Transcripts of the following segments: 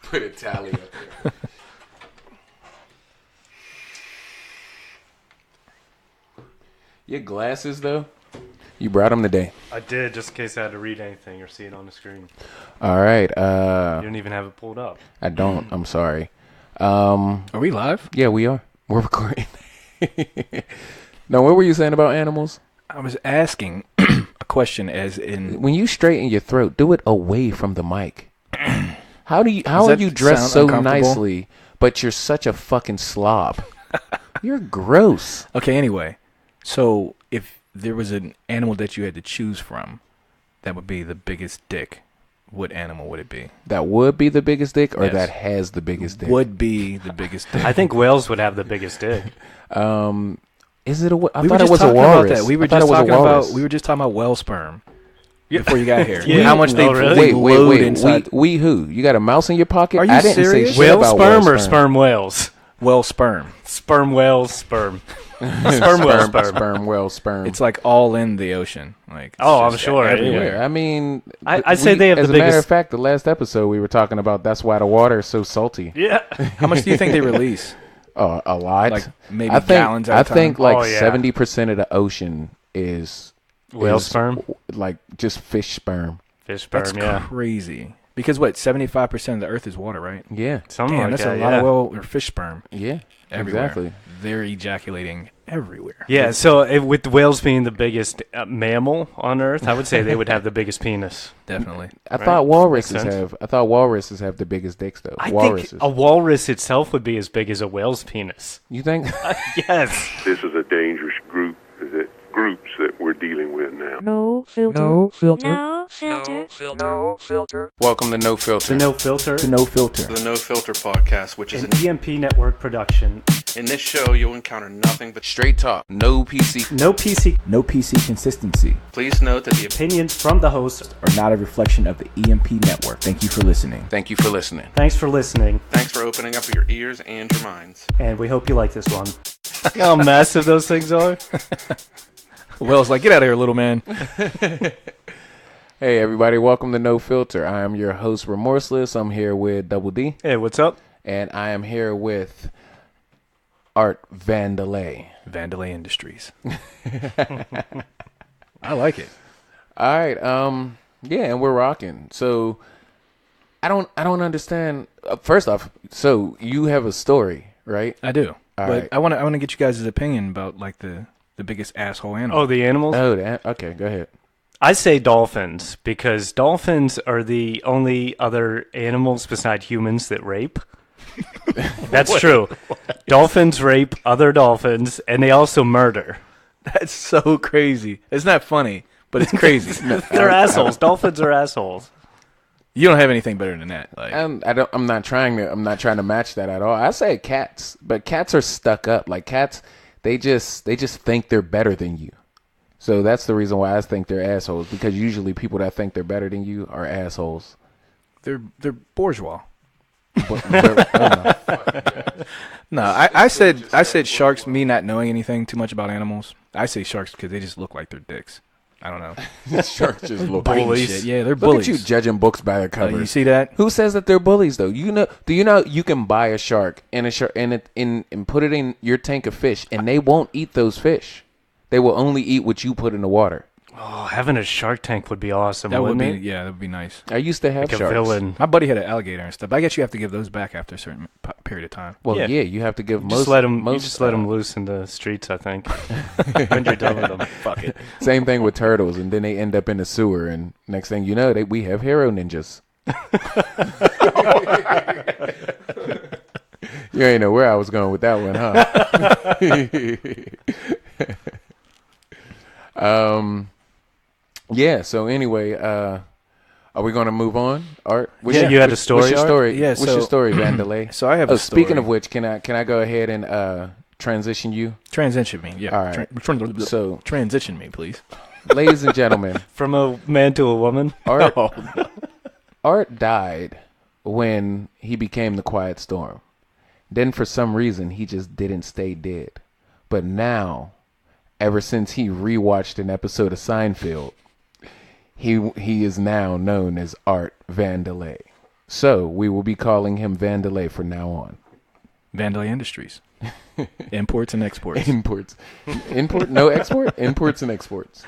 Put a tally up there. Your glasses, though? You brought them today. I did, just in case I had to read anything or see it on the screen. All right. You don't even have it pulled up. I don't. I'm sorry. Are we live? Yeah, we are. We're recording. No, what were you saying about animals? I was asking a question as in... When you straighten your throat, do it away from the mic. How are you dressed so nicely, but you're such a fucking slob? You're gross. Okay, anyway. So, if there was an animal that you had to choose from that would be the biggest dick, what animal would it be? That would be the biggest dick, or Yes. that has the biggest dick? Would be the biggest dick. I think whales would have the biggest dick. Is it a? I we thought were it just was a talking walrus. about that. We were I thought just it was a talking about walrus. we were just talking about whale sperm before you got here. Yeah. How much they Oh, really? load inside We who? You got a mouse in your pocket? Are you I didn't serious? say shit Whale about sperm whale or sperm whales? whale sperm. Sperm whales, sperm. Sperm whale, sperm. whale, sperm. It's like all in the ocean. Like it's Oh, I'm just sure, everywhere. Yeah, I mean, I'd say they have as the a matter of biggest- fact, the last episode we were talking about that's why the water is so salty. Yeah. How much do you think they release? A lot. Like maybe I think, gallons at a I time? think like Oh, yeah. 70% of the ocean is Whale is sperm? like just fish sperm. Fish sperm, That's yeah. crazy. Because what? 75% of the Earth is water, right? Yeah, Something Damn, like that's that, a lot yeah. of whale or fish sperm yeah, everywhere. exactly. They're ejaculating everywhere. Yeah, so with whales being the biggest mammal on Earth, I would say they would have the biggest penis. Definitely. I Right. thought walruses Makes sense. have. I thought walruses have the biggest dicks though. I Walruses. think a walrus itself would be as big as a whale's penis. You think? Yes. This is a dangerous groups that we're dealing with now. No filter. No filter. No filter. No filter. Welcome to No Filter. The No Filter, No filter. The No Filter Podcast, which is an EMP network production. in this show you'll encounter nothing but Straight talk. No PC. No PC No PC consistency Please note that the opinions from the host. are not a reflection of the EMP network. Thank you for listening. Thank you for listening. Thanks for listening, thanks for opening up your ears and your minds. and we hope you like this one. You know how massive those things are? Whale's like, get out of here, little man. Hey everybody, welcome to No Filter. I am your host Remorseless. I'm here with Double D, Hey, what's up? and I am here with Art Vandelay. Vandalay Industries. I like it. All right, yeah, and we're rocking. So I don't understand. First off, so you have a story, right? I do. All but right. I want to get you guys' opinion about like the biggest asshole animal. Oh, the animals? Okay, go ahead. I say dolphins because dolphins are the only other animals beside humans that rape. That's true. Dolphins rape other dolphins, and they also murder. That's so crazy. It's not funny, but it's crazy. They're assholes. Dolphins are assholes. You don't have anything better than that. Like I'm not trying to match that at all. I say cats, but cats are stuck up. Like cats, they just think they're better than you. So that's the reason why I think they're assholes, because usually people that think they're better than you are assholes. they're bourgeois. But, No, I said sharks. Me not knowing anything too much about animals, I say sharks because they just look like they're dicks. I don't know. sharks just look Biting bullies. shit. Yeah, they're Look bullies. at you judging books by their covers. You see that? Who says that they're bullies though? Do you know you can buy a shark and and put it in your tank of fish, and they won't eat those fish. They will only eat what you put in the water. Oh, having a Shark Tank would be awesome, That would wouldn't be it? that would be nice. I used to have Like a sharks. villain. My buddy had an alligator and stuff. But I guess you have to give those back after a certain period of time. Well, Yeah. yeah, you have to give You most. just let them. most, You just let them loose in the streets. I think when you're done with them, fuck it. Same thing with turtles, and then they end up in the sewer, and next thing you know, we have hero ninjas. You ain't know where I was going with that one, huh? Yeah. So anyway, are we going to move on? Art? Yeah, you had a story, What's your Art? story? Yeah, What's your so- story, Vandelay? So I have Oh, a story. speaking of which, can I go ahead and transition you? Transition me. Yeah. All right. So, Transition me, please. ladies and gentlemen, From a man to a woman. Art Art died when he became the Quiet Storm. Then for some reason he just didn't stay dead. But now, ever since he rewatched an episode of Seinfeld, he is now known as Art Vandelay. So we will be calling him Vandelay from now on. Vandalay Industries. Imports and exports. Imports. No export? Imports and exports.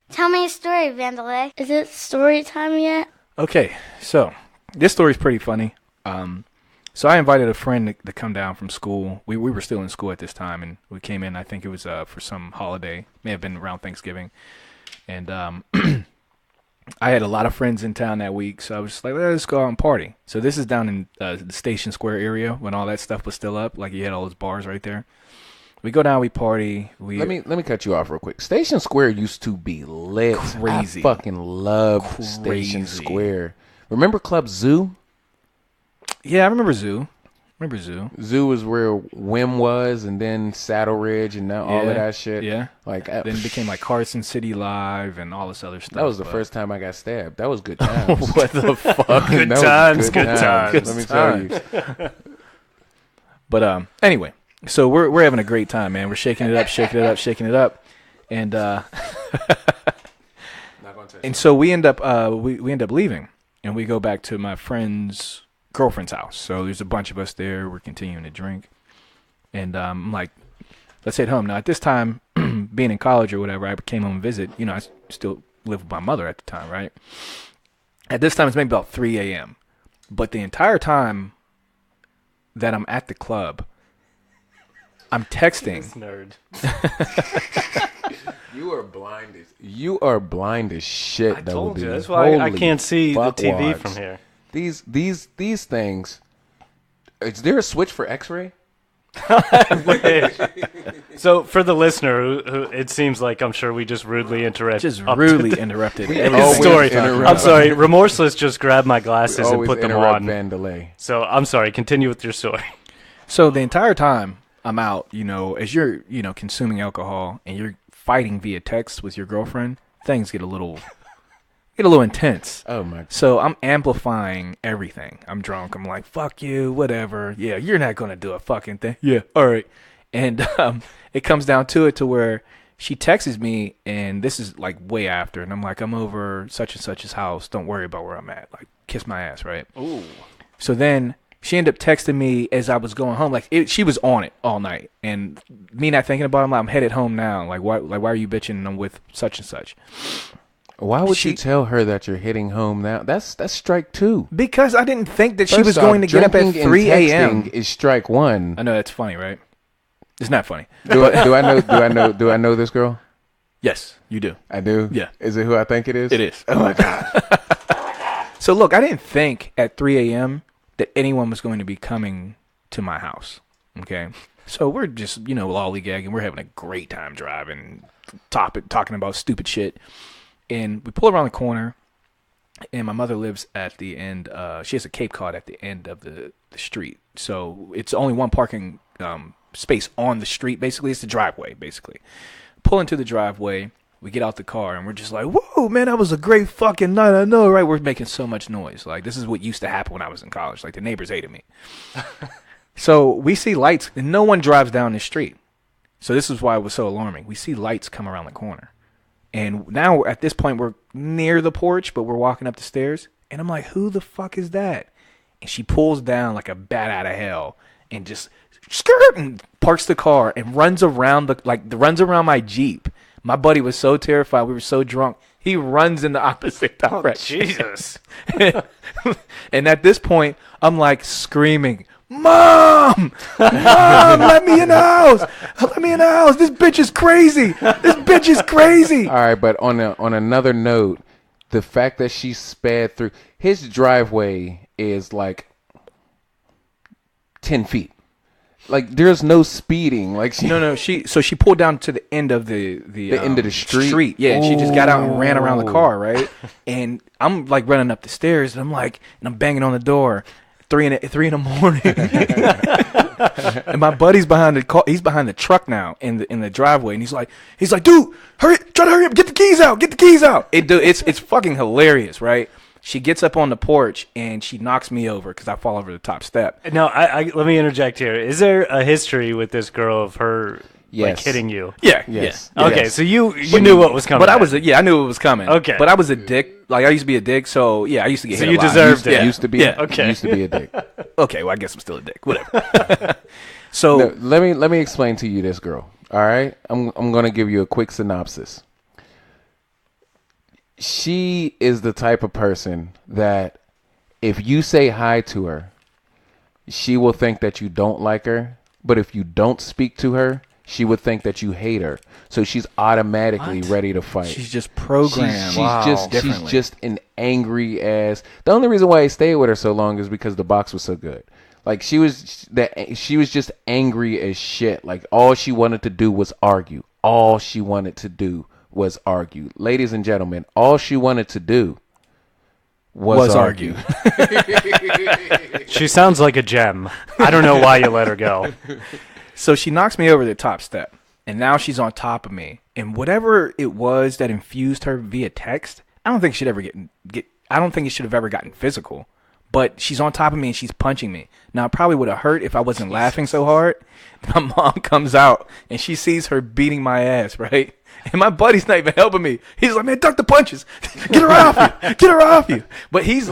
Tell me a story, Vandalay. Is it story time yet? Okay, so this story's pretty funny. So I invited a friend to come down from school. We were still in school at this time, and we came in. I think it was for some holiday. May have been around Thanksgiving. And I had a lot of friends in town that week, so I was just like, let's go out and party. So this is down in the Station Square area when all that stuff was still up. Like, you had all those bars right there. We go down, we party. Let me cut you off real quick. Station Square used to be lit. Crazy. I fucking loved Station Square. Remember Club Zoo? Yeah, I remember Zoo. Zoo was where Wim was, and then Saddle Ridge, and now all of that shit. Yeah. Like Then it became like Carson City Live and all this other stuff. that was the first time I got stabbed. That was good times. What the fuck? Good That was times, good times. Let me tell you. But anyway, so we're having a great time, man. We're shaking it up, and and so we end up we end up leaving, and we go back to my friend's girlfriend's house. So there's a bunch of us there. We're continuing to drink, and I'm like, let's head home. Now at this time, being in college or whatever, I came home and visit. You know, I still lived with my mother at the time, right? At this time, it's maybe about 3 a.m. But the entire time that I'm at the club, I'm texting. Nerd. You are blind as shit. I though, told you. dude. That's why I Holy can't see the TV fuckwads. from here. These things. Is there a switch for X-ray? So for the listener, who it seems like I'm sure we just rudely interrupted. Interrupted His always story. interrupt. I'm sorry. Remorseless just grabbed my glasses and Always put them interrupt on. Vandelay. So I'm sorry. Continue with your story. So the entire time I'm out, you know, as you're, you know, consuming alcohol and you're fighting via text with your girlfriend, things get a little intense. Oh my. So I'm amplifying everything. I'm drunk. I'm like, fuck you, whatever. Yeah, you're not going to do a fucking thing. Yeah, all right. And it comes down to it to where she texts me, and this is like way after. And I'm like, I'm over such and such's house. Don't worry about where I'm at. Like, kiss my ass, right? Ooh. So then she ended up texting me as I was going home. Like, she was on it all night. And me not thinking about it, I'm like, I'm headed home now. Like, why are you bitching and I'm with such and such? Why would you tell her that you're hitting home now? That's strike 2. Because I didn't think that she First was off, going to get up at drinking and 3 a.m. texting is strike 1. I know that's funny, right? It's not funny. Do I know this girl? Yes, you do. I do. Yeah. Is it who I think it is? It is. Oh my god. So look, I didn't think at 3 a.m. that anyone was going to be coming to my house. Okay. So we're just, you know, lollygagging. We're having a great time driving, talking about stupid shit. And we pull around the corner, and my mother lives at the end. She has a Cape Cod at the end of the street. So it's only one parking space on the street, basically. It's the driveway, basically. Pull into the driveway. We get out the car, and we're just like, whoa, man, that was a great fucking night. I know, right? We're making so much noise. Like, this is what used to happen when I was in college. Like, the neighbors hated me. So we see lights, and no one drives down the street. So this is why it was so alarming. We see lights come around the corner. And now, at this point, we're near the porch, but we're walking up the stairs. And I'm like, who the fuck is that? And she pulls down like a bat out of hell and just skirt and parks the car and runs around my Jeep. My buddy was so terrified. We were so drunk. He runs in the opposite direction. Jesus. And at this point, I'm like screaming, Mom! Mom, let me in the house! Let me in the house! This bitch is crazy! This bitch is crazy! All right, but on another note, the fact that she sped through his driveway is like 10 feet. Like, there's no speeding. Like, she pulled down to the end of the end of the street. Yeah, and she just got out and ran around the car, right? And I'm like running up the stairs, and I'm banging on the door. 3 in the morning, and my buddy's behind the car. He's behind the truck now in the driveway, and he's like, dude, try to hurry up, get the keys out. It's fucking hilarious, right? She gets up on the porch and she knocks me over because I fall over the top step. Now, let me interject here. Is there a history with this girl of her like hitting you? Yeah, yes. Okay, Yes. so you knew what was coming. But I knew it was coming. Okay. But I was a dick Like I used to be a dick, so yeah, I used to get So hit you a lot. deserved it. Used to be. Yeah. Okay. Used to be a dick. Okay, well I guess I'm still a dick. Whatever. So No, let me explain to you this girl. All right, I'm gonna give you a quick synopsis. She is the type of person that if you say hi to her, she will think that you don't like her. But if you don't speak to her, she would think that you hate her. So she's automatically ready to fight. she's just programmed. She's differently. just an angry ass. The only reason why I stayed with her so long is because the box was so good. Like she was just angry as shit. Like all she wanted to do was argue. All she wanted to do was argue. Ladies and gentlemen, all she wanted to do was argue. She sounds like a gem. I don't know why you let her go. So she knocks me over the top step, and now she's on top of me. And whatever it was that infused her via text, I don't think she'd ever get. I don't think it should have ever gotten physical. But she's on top of me and she's punching me. Now, it probably would have hurt if I wasn't laughing so hard. My mom comes out and she sees her beating my ass, right? And my buddy's not even helping me. He's like, man, duck the punches. Get her off you. Get her off you. But he's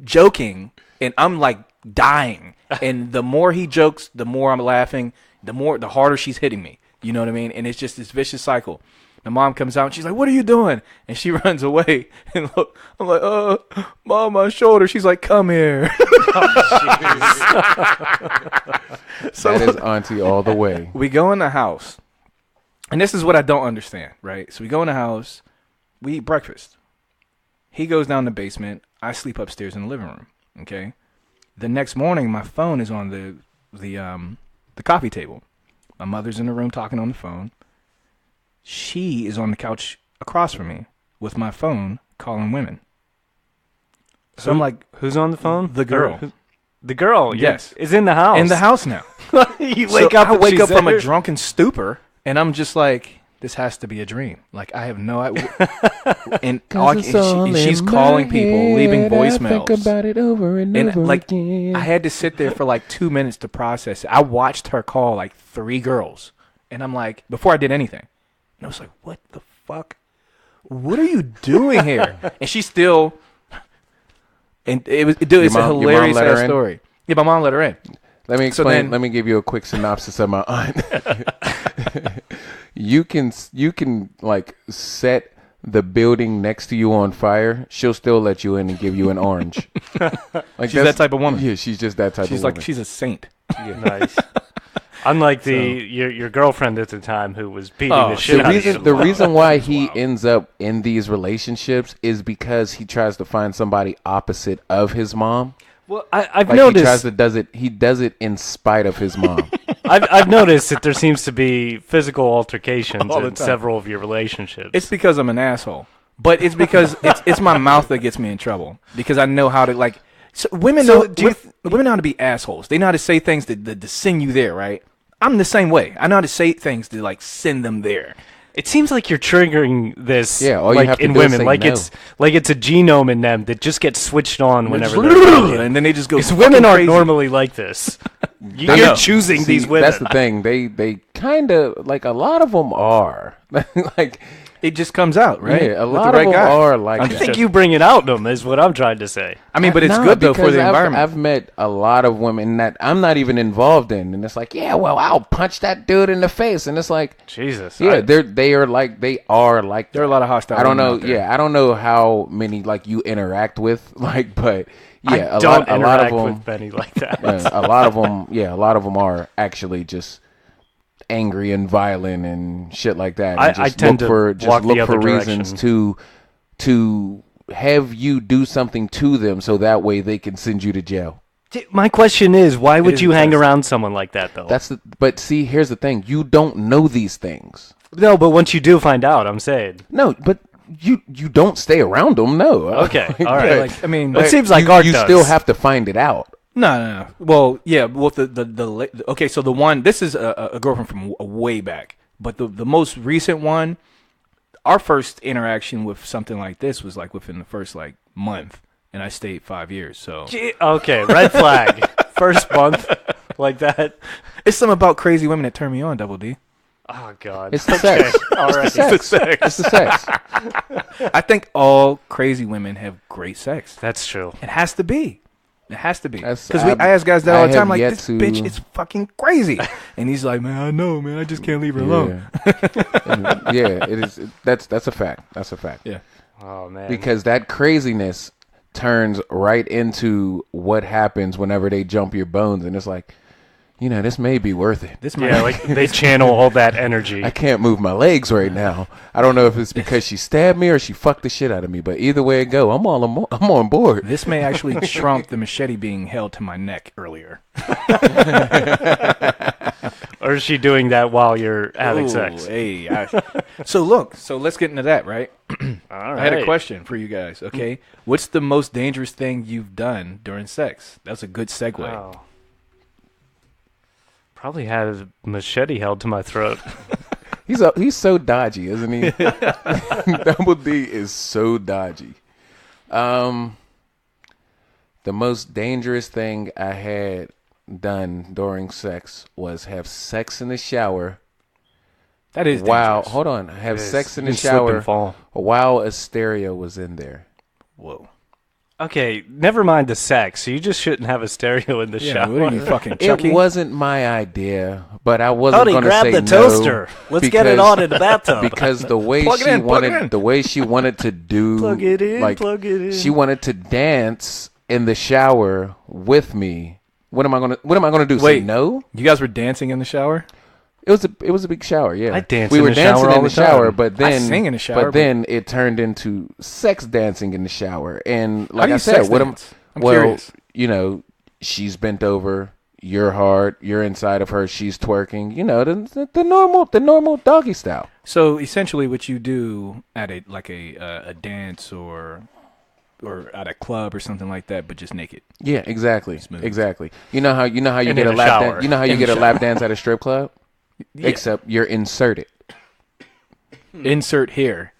joking and I'm like dying. And the more he jokes, the more I'm laughing, the harder she's hitting me. You know what I mean? And it's just this vicious cycle. My mom comes out and she's like, what are you doing? And she runs away. And look, I'm like, Mom, my shoulder. She's like, come here. So that is auntie all the way. We go in the house. And this is what I don't understand, right? So we go in the house. We eat breakfast. He goes down the basement. I sleep upstairs in the living room. Okay. The next morning, my phone is on the coffee table. My mother's in the room talking on the phone. She is on the couch across from me with my phone calling women. So I'm like, who's on the phone? The girl. The girl, Yes. is in the house. in the house now. You So wake up. I and wake she's up from a there. drunken stupor, and I'm just like, this has to be a dream. Like I have no idea. And she's calling people, leaving voicemails. Think about it over and And over like again. I had to sit there for like 2 minutes to process it. I watched her call like 3 girls, and I'm like, before I did anything, and I was like, what the fuck? What are you doing here? And she's still, and it's a mom hilarious let her ass in? story. Yeah, my mom let her in. Let me So explain. then- Let me give you a quick synopsis of my aunt. You can like set the building next to you on fire. She'll still let you in and give you an orange. Like She's that type of woman. Yeah, she's just that type She's of like, woman. she's a saint. Nice. Unlike your girlfriend at the time who was beating Oh, the shit out of you. The reason why he ends up in these relationships is because he tries to find somebody opposite of his mom. Well, I've Like noticed. he does it in spite of his mom. I've noticed that there seems to be physical altercations All the in time. several of your relationships. It's because I'm an asshole, but it's because it's my mouth that gets me in trouble because I know how to like. So women So know women know how to be assholes. They know how to say things to send you there, right? I'm the same way. I know how to say things to like send them there. It seems like you're triggering this, Yeah, all you like have to in do is women, say like no. it's a genome in them that just gets switched on whenever they're. And then they just go. Because women aren't crazy. normally like this. I You're know. choosing See, these women. That's the thing. They kind of like a lot of them are like It just comes out, right? yeah, a With lot the right of them guy. are like I that. think you bring it out in them is what I'm trying to say. I mean, but it's No, good though for because the environment. I've met a lot of women that I'm not even involved in, and it's like, yeah, well, I'll punch that dude in the face, and it's like, Jesus. yeah, they are like there are a lot of hostile. I don't women know. out there. Yeah, I don't know how many like you interact with, like, but yeah, I a don't lot of interact them. with Benny like that. A lot of them. Yeah, a lot of them are actually just angry and violent and shit like that. And I just tend look to for just walk the look other for reasons to have you do something to them, so that way they can send you to jail. My question is, why would is you hang intense. around someone like that, though? But see, here's the thing: you don't know these things. No, but once you do find out, I'm saying. No, but you don't stay around them. No. Okay, all right. Like, I mean, Well, it seems like you, art you does. still have to find it out. No. Well, yeah. Well, okay. So the one, this is a girlfriend from way back, but the most recent one, our first interaction with something like this was like within the first like month, and I stayed 5 years. So Okay, red flag. First month like that. it's something about crazy women that turn me on. Double D. Oh God. It's the sex. All right. It's the sex. I think all crazy women have great sex. That's true. It has to be. It has to be. That's- Because I've- I ask guys that I all the time, have like, yet this to- bitch is fucking crazy. And he's like, man, I know, man. I just can't leave her alone. Yeah, it is. That's a fact. That's a fact. Yeah. Oh man. Because that craziness turns right into what happens whenever they jump your bones, and it's like, this may be worth it. This might yeah, like they channel all that energy. I can't move my legs right now. I don't know if it's because she stabbed me or she fucked the shit out of me, but either way it go, I'm on board. This may actually trump the machete being held to my neck earlier. Or is she doing that while you're having Ooh, sex? Hey, so let's get into that, right? All right. I had a question for you guys, okay? What's the most dangerous thing you've done during sex? That's a good segue. Wow. Probably had a machete held to my throat. He's so dodgy, isn't he? Double D is so dodgy. The most dangerous thing I had done during sex was have sex in the shower. That is Wow, dangerous. hold on. Have sex in the You slip and shower fall. while a stereo was in there. Whoa. Okay, never mind the sex. You just shouldn't have a stereo in the Yeah, shower. what are you, fucking Chucky? It wasn't my idea, but I wasn't Howdy, going to grab say the no toaster. Let's get it because- on in the bathtub. because the way Plug it she in, plug it in. wanted, the way she wanted to do, Plug it in, like plug it in. she wanted to dance in the shower with me. What am I gonna do? Say Wait. no? You guys were dancing in the shower? It was a big shower. Yeah, I dance We in were the dancing shower all in the the time. shower, but I then sing in the shower, But then it turned into sex dancing in the shower, and like do I you said, sex what am dance? I'm well, curious. she's bent over. You're hard. You're inside of her. She's twerking. The normal doggy style. So essentially, what you do at a dance or at a club or something like that, but just naked. Yeah, exactly. Smooth. Exactly. You know how you And get in a a lap shower. dance. You know how you In get the a lap shower. dance at a strip club, except you're inserted. Insert here.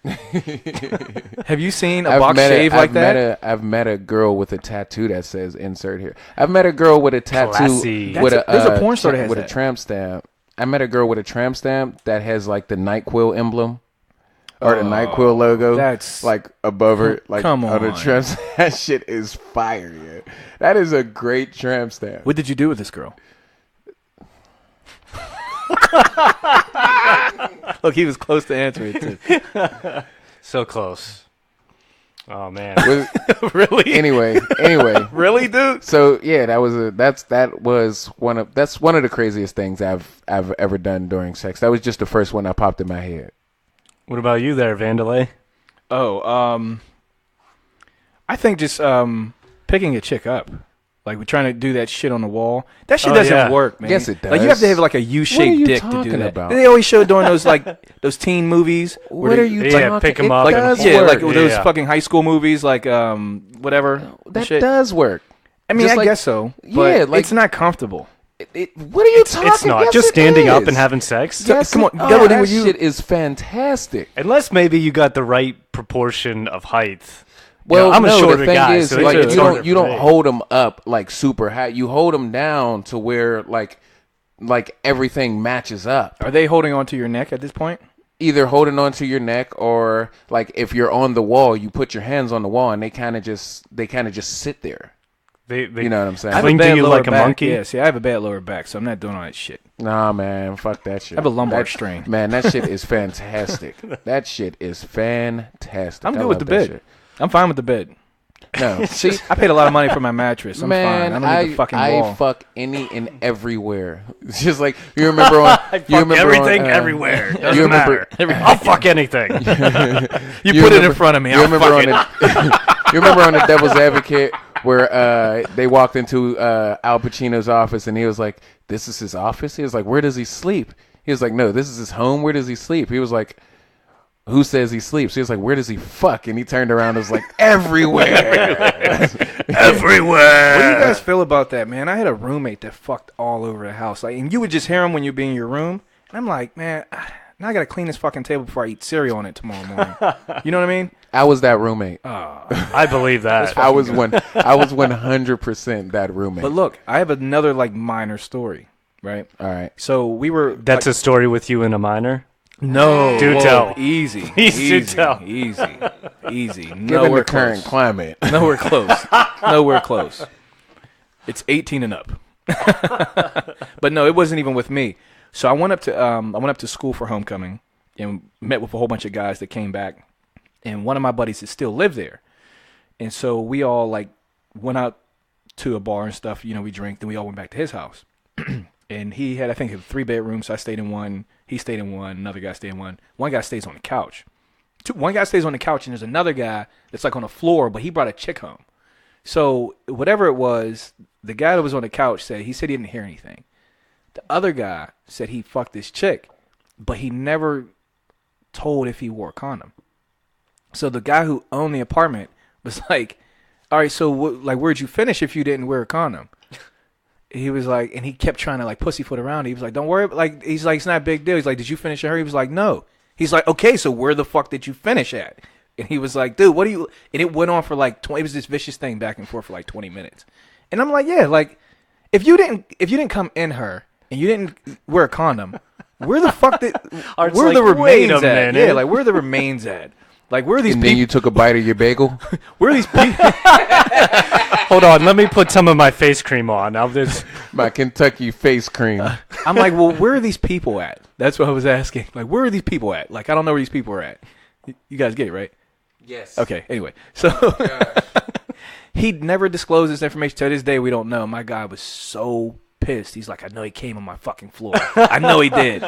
Have you seen a box shave like that? I've met a girl with a tattoo that says "insert here." I've met a girl with a tattoo Classy. with There's a porn star that has with that. a tramp stamp. I met a girl with a tramp stamp that has like the NyQuil emblem or the NyQuil logo, that's- like above her, like Come on the on. tramp. That shit is fire. Yeah, that is a great tramp stamp. What did you do with this girl? Look, he was close to answering it too. So close. Oh man. Really? Anyway. Really, dude? So yeah, that was one of the craziest things I've ever done during sex. That was just the first one that popped in my head. What about you there, Vandalay? Oh, I think just picking a chick up. Like, we're trying to do that shit on the wall. That shit Oh, doesn't yeah. work, man. Yes, it Like, you have does. to have like a U-shaped you dick to do talking that. about? They always show during those those teen movies. where What they- are you Yeah, talking? pick 'em It up Like, and does yeah, work. like those Yeah. fucking high school movies, like whatever. That shit. does work. I mean, just I like- guess so. But yeah, like- it's not comfortable. What are you talking? It's not Yes, just it standing up is. and having sex. Yes, Come on, it- Double D, that would you- shit is fantastic. Unless maybe you got the right proportion of height. Well, You know, I'm a no, shorter the thing guy, is, so like, it's you harder don't for me. hold them up like super high. You hold them down to where like everything matches up. Are they holding onto your neck at this point? Either holding onto your neck or like if you're on the wall, you put your hands on the wall and they kind of just sit there. They You know what I'm saying? I have Cling a to bad you lower like a back. monkey? Yeah, see, I have a bad lower back, so I'm not doing all that shit. Nah, man, fuck that shit. I have a lumbar That- strain. Man, that shit is fantastic. That shit is fantastic. I'm I good with love the that bed. shit. I'm fine with the bed. No, see, I paid a lot of money for my mattress. I'm man, fine. I don't need the fucking I wall. fuck any and everywhere. It's just like you remember on. fuck you remember everything on, everywhere. Doesn't you remember- matter. I'll fuck anything. You you put it in remember- front of me. You I'll remember fuck on it. the. You remember on the Devil's Advocate where they walked into Al Pacino's office and he was like, "This is his office." He was like, "Where does he sleep?" He was like, "No, this is his home. Where does he sleep?" He was like, "Who says he sleeps?" He was like, "Where does he fuck?" And he turned around and was like, "Everywhere." Everywhere. What do you guys feel about that, man? I had a roommate that fucked all over the house. Like, and you would just hear him when you'd be in your room. And I'm like, man, now I got to clean this fucking table before I eat cereal on it tomorrow morning. You know what I mean? I was that roommate. I believe that. I was 100% that roommate. But look, I have another, like, minor story. right? All right. So we were. That's a story with you and a minor. No. Do whoa, tell. Easy. Please do easy. tell. Easy. Given Nowhere the current close. climate. Nowhere close. Nowhere close. It's 18 and up. But no, it wasn't even with me. So I went up to school for homecoming and met with a whole bunch of guys that came back. And one of my buddies that still lived there. And so we all like went out to a bar and stuff. You know, we drank. Then we all went back to his house. And he had, I think, 3 bedrooms. So I stayed in one. He stayed in one. Another guy stayed in one. One guy stays on the couch. One guy stays on the couch, and there's another guy that's like on the floor, but he brought a chick home. So whatever it was, the guy that was on the couch said he didn't hear anything. The other guy said he fucked this chick, but he never told if he wore a condom. So the guy who owned the apartment was like, all right, so where'd you finish if you didn't wear a condom? He was like, and he kept trying to like pussyfoot around. He was like, don't worry. Like, he's like, it's not a big deal. He's like, did you finish her? He was like, no. He's like, okay, so where the fuck did you finish at? And he was like, dude, what do you, and it went on for like, it was this vicious thing back and forth for like 20 minutes. And I'm like, yeah, like, if you didn't come in her and you didn't wear a condom, where the fuck did, Art's where are the like, wait remains a at? minute. Yeah, like, where are the remains at? Like, where are these And then people? you took a bite of your bagel. Where are these people? Hold on, let me put some of my face cream on. I'll just. My Kentucky face cream. I'm like, well, where are these people at? That's what I was asking. Like, where are these people at? Like, I don't know where these people are at. You guys get it, right? Yes. Okay, anyway. So he never disclosed this information. To this day, we don't know. My guy was so pissed. He's like, I know he came on my fucking floor. I know he did.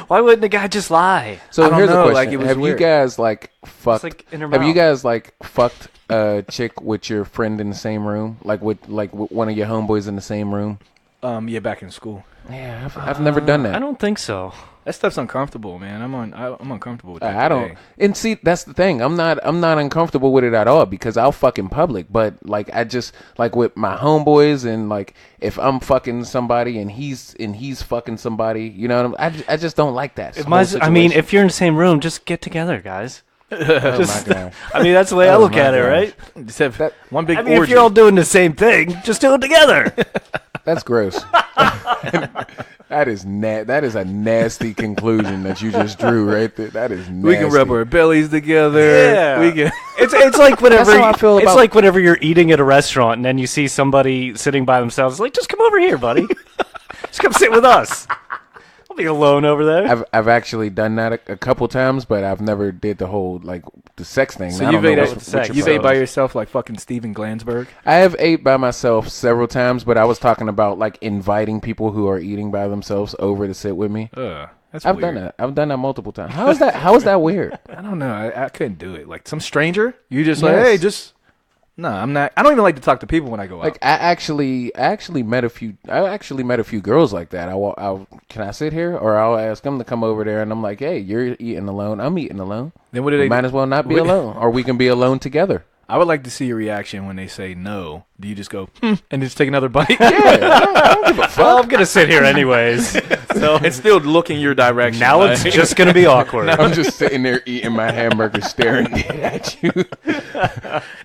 Why wouldn't the guy just lie? So I don't here's know, a question: like, it was have you weird. guys like fucked? like in her have you mouth. guys like fucked a chick with your friend in the same room, like with one of your homeboys in the same room? Yeah, back in school. Yeah, I've never done that. I don't think so. That stuff's uncomfortable, man. I'm uncomfortable with that. I don't. today. And see, that's the thing. I'm not uncomfortable with it at all because I'll fuck in public. But like, I just like with my homeboys and like if I'm fucking somebody and he's fucking somebody, you know what I just don't like that. It whole might, I mean, situation. if you're in the same room, just get together, guys. Oh my god. I mean, that's the way I Oh look my at it, gosh. right? Just have one big I mean, if orgy. you're all doing the same thing, just do it together. That's gross. That is a nasty conclusion that you just drew right there. That is nasty. we can rub our bellies together. Yeah. We can. It's like whenever That's how I feel it's about- like whenever you're eating at a restaurant and then you see somebody sitting by themselves. Like, just come over here, buddy. Just come sit with us. I'll be alone over there. I've actually done that a couple times, but I've never did the whole like the sex thing. So I don't you've know ate, what's sex. your you've ate by problem. yourself like fucking Steven Glansberg. I have ate by myself several times, but I was talking about like inviting people who are eating by themselves over to sit with me. That's I've weird. done that. I've done that multiple times. How is that? How is that weird? I don't know. I couldn't do it. Like some stranger, you just like, Yes. hey, just no. I'm not. I don't even like to talk to people when I go out. Like I actually met a few girls like that. Can I sit here? Or I'll ask them to come over there, and I'm like, hey, you're eating alone. I'm eating alone. Then what do We they? might as well not be what- alone, or we can be alone together. I would like to see your reaction when they say no. Do you just go and just take another bite? Yeah, I don't give a fuck. Well, I'm gonna sit here anyways. So It's still looking your direction. now it's right? just gonna be awkward. I'm just sitting there eating my hamburger, staring at you.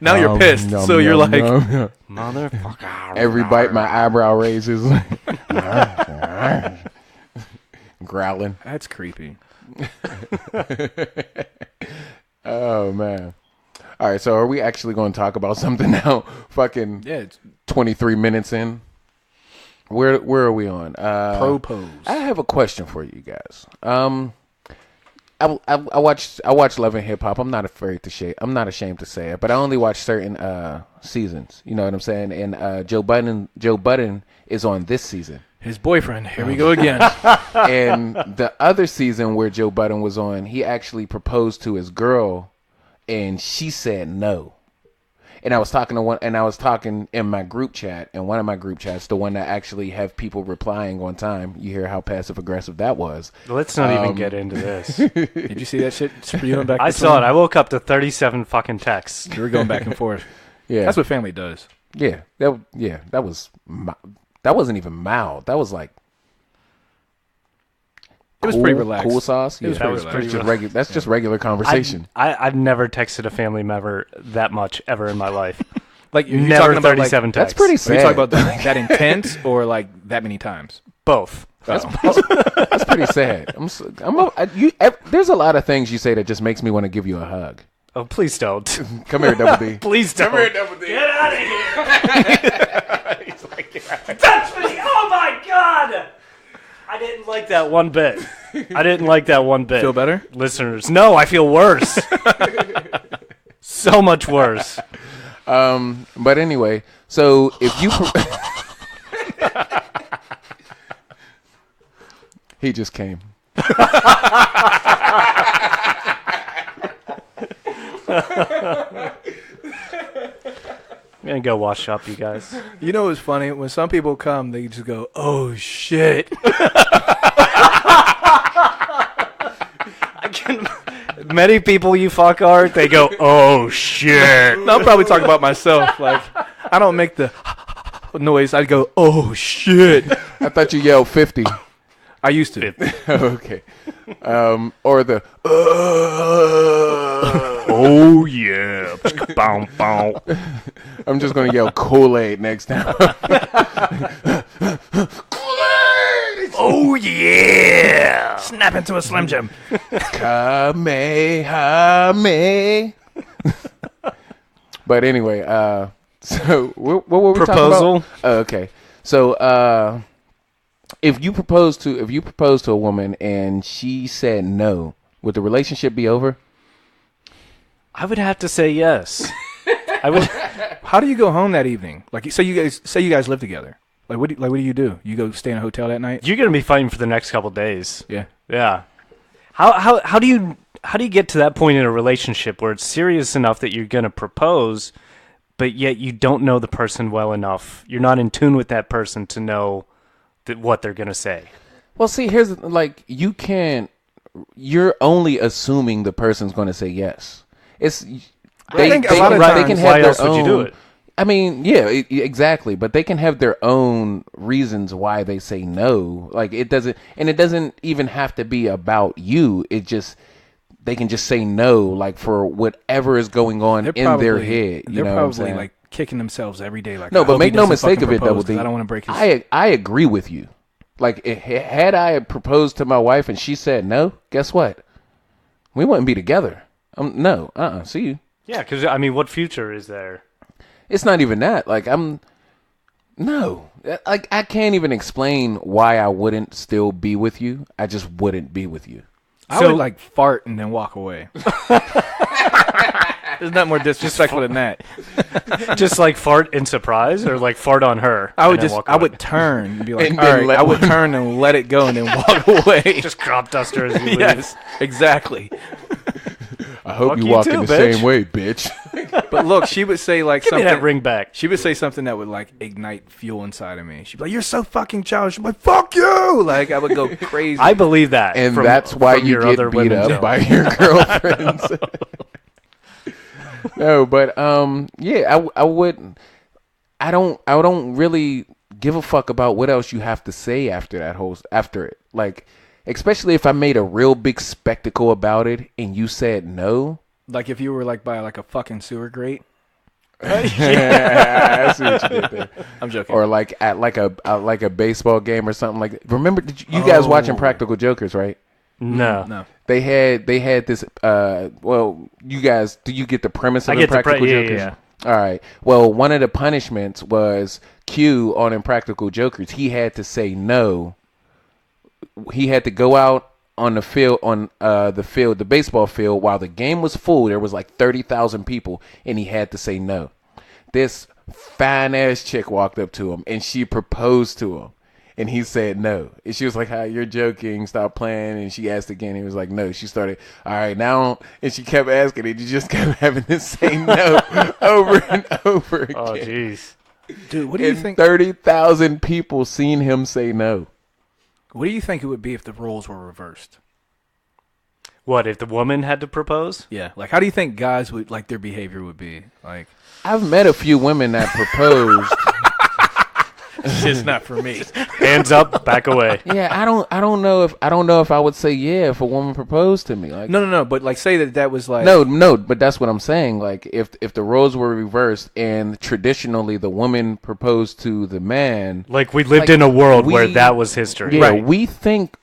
now you're pissed. Nom, So nom, you're nom, like, nom. Motherfucker. Every bite, my eyebrow raises, growling. that's creepy. Oh man! All right, so are we actually going to talk about something now? Fucking Yeah, it's 23 minutes in. Where are we on? propose. I have a question for you guys. I watch Love and Hip Hop. I'm not ashamed to say it, but I only watch certain seasons. You know what I'm saying? And Joe Budden is on this season. His boyfriend. Here we go again. And the other season where Joe Budden was on, he actually proposed to his girl, and she said no. And I was talking in my group chat, and one of my group chats, the one that actually have people replying on time. You hear how passive aggressive that was. Let's not even get into this. Did you see that shit spewing back? I saw it. I woke up to 37 fucking texts. We were going back and forth. Yeah, That's what family does. yeah, that wasn't even mild. That was like It was pretty relaxed. Cool sauce. It was Yeah. pretty was relaxed. pretty That's just regular. That's just regular conversation. I've never texted a family member that much ever in my life. Like you're Never talking about 37 That's texts. pretty Are sad. you talking about that intense or like that many times? Both. That's pretty sad. There's a lot of things you say that just makes me want to give you a hug. Oh, please don't. Come here, Double D. Please don't. Come here, Double D. Get out of here. Touch me. Oh, my God. I didn't like that one bit. Feel better? Listeners, no, I feel worse. So much worse. But anyway, so if you... He just came. I'm going to go wash up, you guys. You know what's funny? When some people come, they just go, "Oh shit." Many people you fuck are, they go, "Oh shit." No, I'm probably talking about myself. Like, I don't make the noise. I go, "Oh shit." I thought you yelled 50. I used to. Okay. Or the... Oh yeah. Bow, bow. I'm just going to yell Kool-Aid next time. Kool-Aid! Oh yeah. Snap into a Slim Jim. Kamehame. But anyway, so what were we Proposal? talking about? Okay. So if you propose to a woman and she said no, would the relationship be over? I would have to say yes. I would. How do you go home that evening? Like, say you guys live together. Like, what do you do? You go stay in a hotel that night? You're gonna be fighting for the next couple days. Yeah. Yeah. How do you get to that point in a relationship where it's serious enough that you're gonna propose, but yet you don't know the person well enough? You're not in tune with that person to know what they're gonna say. Well, see, here's like you're only assuming the person's going to say yes. I think a lot of they can times- have Why their else would you do own- it? I mean, yeah, exactly. But they can have their own reasons why they say no. Like it doesn't even have to be about you. They can just say no, like for whatever is going on in their head. You They're know what I'm probably saying? like kicking themselves every day. Like, No, I but hope make he no doesn't mistake fucking of it, propose, Double D. 'cause I don't want to break his. I agree with you. Like, had I proposed to my wife and she said no, guess what? We wouldn't be together. No. See you. Yeah, because I mean, what future is there? It's not even that. Like, no. Like, I can't even explain why I wouldn't still be with you. I just wouldn't be with you. I would like fart and then walk away. There's nothing more disrespectful than that. Just like fart in surprise, or like fart on her? I would and then walk I away? would turn and be like, And all then right. I would turn and let it go and then walk away. just crop duster as you leave. Yes, exactly. I hope Fuck you you walk too, in the bitch. same way, bitch. But look, she would say like Give me something. that ring back. She would say something that would like ignite fuel inside of me. She'd be like, "You're so fucking childish." I'm like, "Fuck you!" Like I would go crazy. I believe that, And from- that's why from you your get other beat women up too. by your girlfriends. No, but yeah, I wouldn't. I don't really give a fuck about what else you have to say after it. Like, especially if I made a real big spectacle about it and you said no. like if you were like by like a fucking sewer grate. Yeah, I see what you did there. I'm joking. Or like at like a baseball game or something like. Remember, you guys watching Practical Jokers, right? No. They had this. Well, you guys, do you get the premise of I the get the Practical yeah, Jokers? yeah. All right. Well, one of the punishments was Q on Impractical Jokers. He had to say no. He had to go out on the field, the baseball field, while the game was full. There was like 30,000 people, and he had to say no. This fine ass chick walked up to him, and she proposed to him. And he said no. And she was like, "Hi, you're joking. Stop playing." And she asked again. He was like, "No." She started, "All right, now." And she kept asking. And he just kept having to say no over and over again. Oh, jeez. Dude, what do you And think? 30,000 people seen him say no. What do you think it would be if the roles were reversed? What if the woman had to propose? Yeah. Like, how do you think guys would like their behavior would be? Like, I've met a few women that proposed. It's not for me. Hands up, back away. Yeah, I don't know if I would say yeah if a woman proposed to me. Like No. But like, say that was like no, but that's what I'm saying. Like if the roles were reversed and traditionally the woman proposed to the man, Like we lived Like, in a world we- where that was history. yeah, we think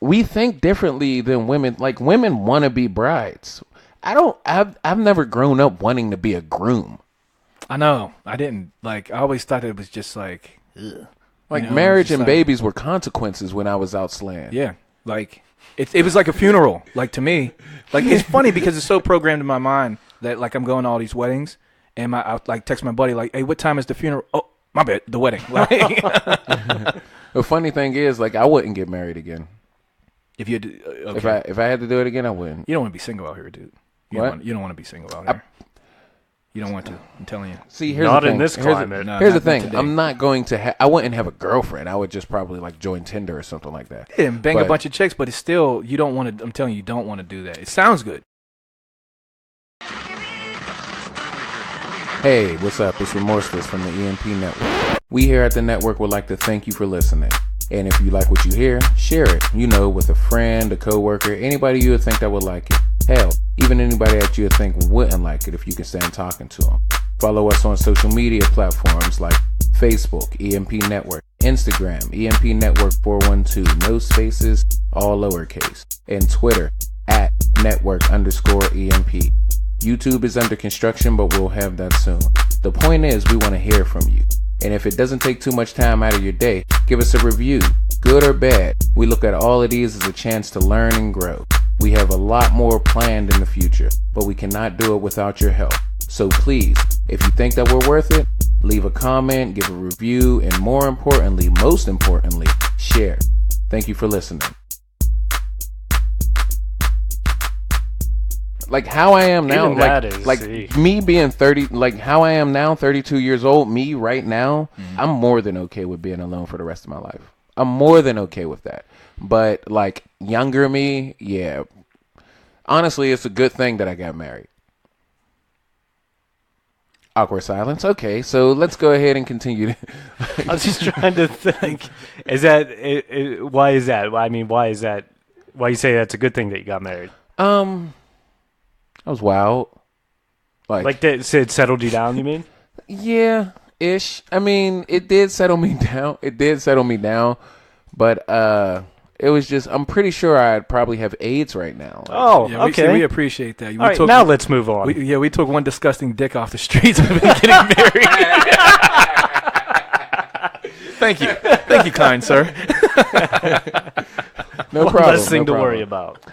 differently than women. Like women want to be brides. I've never grown up wanting to be a groom. I know. I didn't like. I always thought it was just like, ugh. Like You know, marriage just and like- babies were consequences when I was out slaying. Yeah, like it was like a funeral. Like to me, like it's funny because it's so programmed in my mind that like I'm going to all these weddings, and I like text my buddy like, "Hey, what time is the funeral?" Oh, my bad, the wedding. Like, The funny thing is, like, I wouldn't get married again. if you okay. If I had to do it again, I wouldn't. You don't want to be single out here, dude. What? You don't want to be single out here. You don't want to. I'm telling you. See, here's Not the thing. in this Here's the- climate. No, Here's the not thing. today. I'm not going to. I wouldn't have a girlfriend. I would just probably like join Tinder or something like that. Yeah, and bang a But- bunch of chicks, but it's still you don't want to. I'm telling you, you don't want to do that. It sounds good. Hey, what's up? It's Remorseless from the EMP Network. We here at the network would like to thank you for listening. And if you like what you hear, share it. You know, with a friend, a coworker, anybody you would think that would like it. Hell, even anybody that you would think wouldn't like it if you can stand talking to them. Follow us on social media platforms like Facebook, EMP Network, Instagram, EMP Network 412, no spaces, all lowercase, and Twitter at network_EMP. YouTube is under construction, but we'll have that soon. The point is, we want to hear from you. And if it doesn't take too much time out of your day, give us a review, good or bad. We look at all of these as a chance to learn and grow. We have a lot more planned in the future, but we cannot do it without your help. So please, if you think that we're worth it, leave a comment, give a review, and more importantly, most importantly, share. Thank you for listening. Like how I am now, Even that is- like me being 30, like how I am now, 32 years old, me right now, I'm more than okay with being alone for the rest of my life. I'm more than okay with that. But like younger me, yeah. Honestly, it's a good thing that I got married. Awkward silence. Okay, so let's go ahead and continue. I was just trying to think. Is that why is that? I mean, why is that? Why you say that's a good thing that you got married? I was wild. Like that it settled you down, you mean? Yeah, ish. I mean, it did settle me down. It did settle me down, but it was just. I'm pretty sure I'd probably have AIDS right now. Like, Oh, Yeah, okay. we appreciate that. All right, now let's move on. we took one disgusting dick off the streets and been getting married. Thank you, kind sir. no One problem. less thing no to problem. worry about.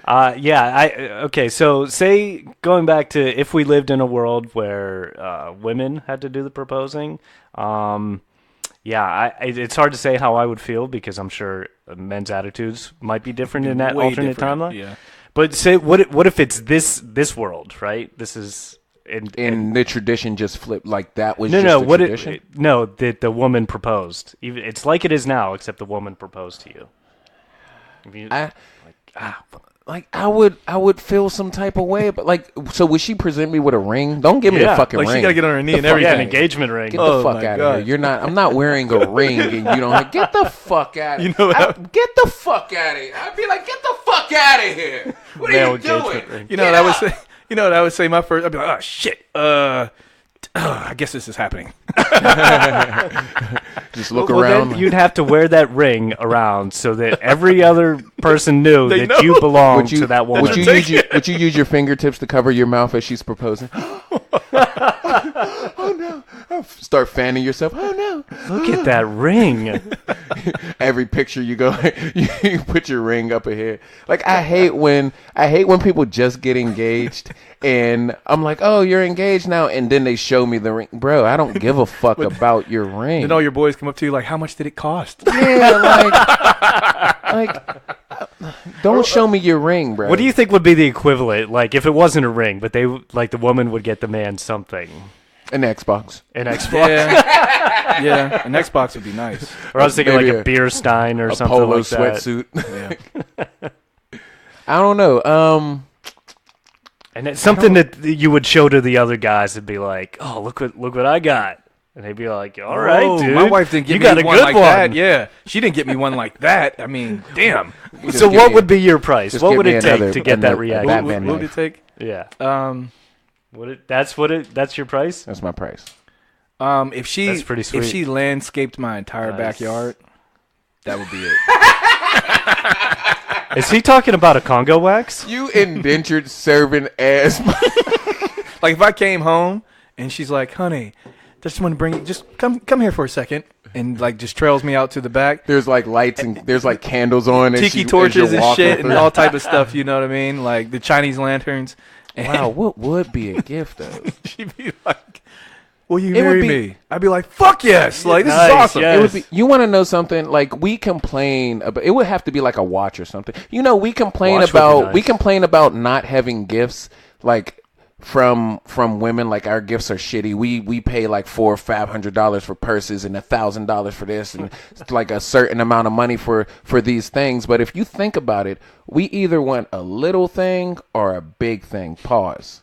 Okay. So, say going back to if we lived in a world where women had to do the proposing, it's hard to say how I would feel because I'm sure men's attitudes might be different in that Way alternate different, timeline. Yeah. But say, what if it's this world, right? This is And the tradition just flipped. Like that was no, just no. the What tradition. that the woman proposed. Even it's like it is now, except the woman proposed to you. If you- I would feel some type of way, but like, so would she present me with a ring? Don't give me Yeah, a fucking Like ring. she gotta get on her knee and fuck yeah, everything. an engagement ring. Get Oh the fuck my out of here! God. You're not. I'm not wearing a ring, and you don't. Get the fuck out of here! You know what? Get the fuck out of here! I'd be like, get the fuck out of here! What are Male you doing? engagement ring. You know what I would say? You know what I would say? My first, I'd be like, oh shit. I guess this is happening. Just look Well, around. then you'd have to wear that ring around so that every other person knew They that know. you belong would you, to that woman. would you use your fingertips to cover your mouth as she's proposing? Oh no! Start fanning yourself. Oh no! Look at that ring. Every picture you go, you put your ring up ahead. Like I hate when people just get engaged, and I'm like, oh, you're engaged now, and then they show me the ring, bro. I don't give a fuck about your ring. Then all your boys come up to you like, how much did it cost? Yeah, don't show me your ring, bro. What do you think would be the equivalent? Like if it wasn't a ring, but like the woman would get the man something. An Xbox. An Xbox. Yeah, yeah. An Xbox would be nice. Or I was thinking Maybe like a beer stein or A something polo like that. sweatsuit. Yeah. I don't know. And it's something that you would show to the other guys and be like, "Oh, look what I got." And they'd be like, all right, Oh, dude. my wife didn't give you me got a one good like one. that. Yeah, she didn't get me one like that. I mean, damn. So what would be your price? just What give would me it take another- to get that another- reaction? Batman What would it knife. take? Yeah. That's your price? That's my price. If she That's pretty sweet. if she landscaped my entire Nice. backyard, that would be it. Is he talking about a Congo wax? You indentured servant ass. Like if I came home and she's like, "Honey, just want to bring you. Just come here for a second," and like just trails me out to the back, There's like lights and there's like candles on. as tiki as torches you're and walking shit and through. all type of stuff. You know what I mean? Like the Chinese lanterns. And Wow, what would be a gift though? she'd be like, "Will you It would marry be- me?" I'd be like, "Fuck yes!" Like this Nice, is awesome. yeah. It would be. You want to know something? Like we complain about. It would have to be like a watch or something. You know, we complain Watch would be about. We nice. complain about not having gifts. Like from women, like our gifts are shitty. We pay like $400 or $500 for purses and $1,000 for this and it's like a certain amount of money for these things. But if you think about it, we either want a little thing or a big thing. Pause.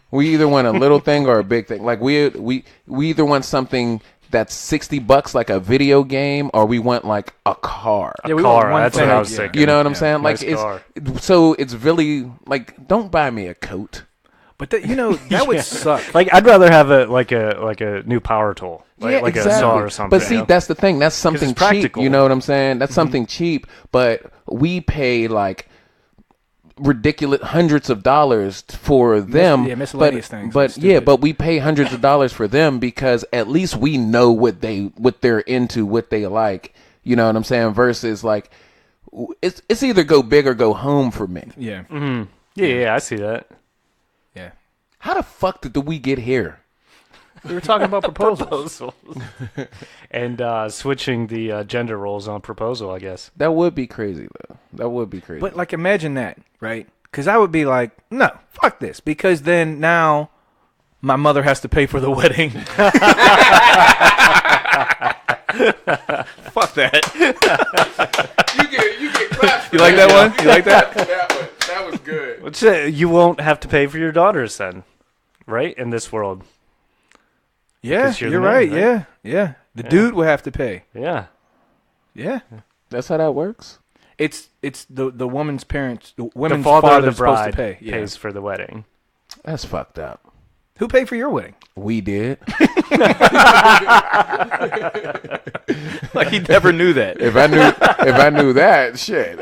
We either want a little thing or a big thing. Like we either want something that's $60 like a video game, or we want like a car. Yeah, we want Car, one that's thing. what I was Yeah. thinking. You know what I'm Yeah. saying? Like Nice car. so it's really like, don't buy me a coat. But that, you know, that would suck. Like I'd rather have a new power tool, like a saw or something. But see, you know? that's the thing. That's something it's cheap. practical. You know what I'm saying? That's something cheap. But we pay like ridiculous hundreds of dollars for them. yeah, miscellaneous but, things. But Stupid. yeah, but we pay hundreds of dollars for them because at least we know what they're into, what they like. You know what I'm saying? Versus like, it's either go big or go home for me. Yeah, yeah, I see that. yeah. How the fuck did we get here? We were talking about proposals. And switching the gender roles on proposal, I guess. That would be crazy though. That would be crazy. But like, imagine that, right? Because I would be like, no, fuck this. Because then now my mother has to pay for the wedding. Fuck that. you get claps. You like that one? You like that? That was good. Which you won't have to pay for your daughters then, right? In this world, Yeah, Because you're you're the man, right. right? Yeah, yeah. The dude will have to pay. yeah. Yeah. That's how that works. It's the woman's parents, the The women's father of the father's supposed bride to pay. Yeah. pays for the wedding. That's fucked up. Who paid for your wedding? We did. Like he never knew that. If I knew that, shit.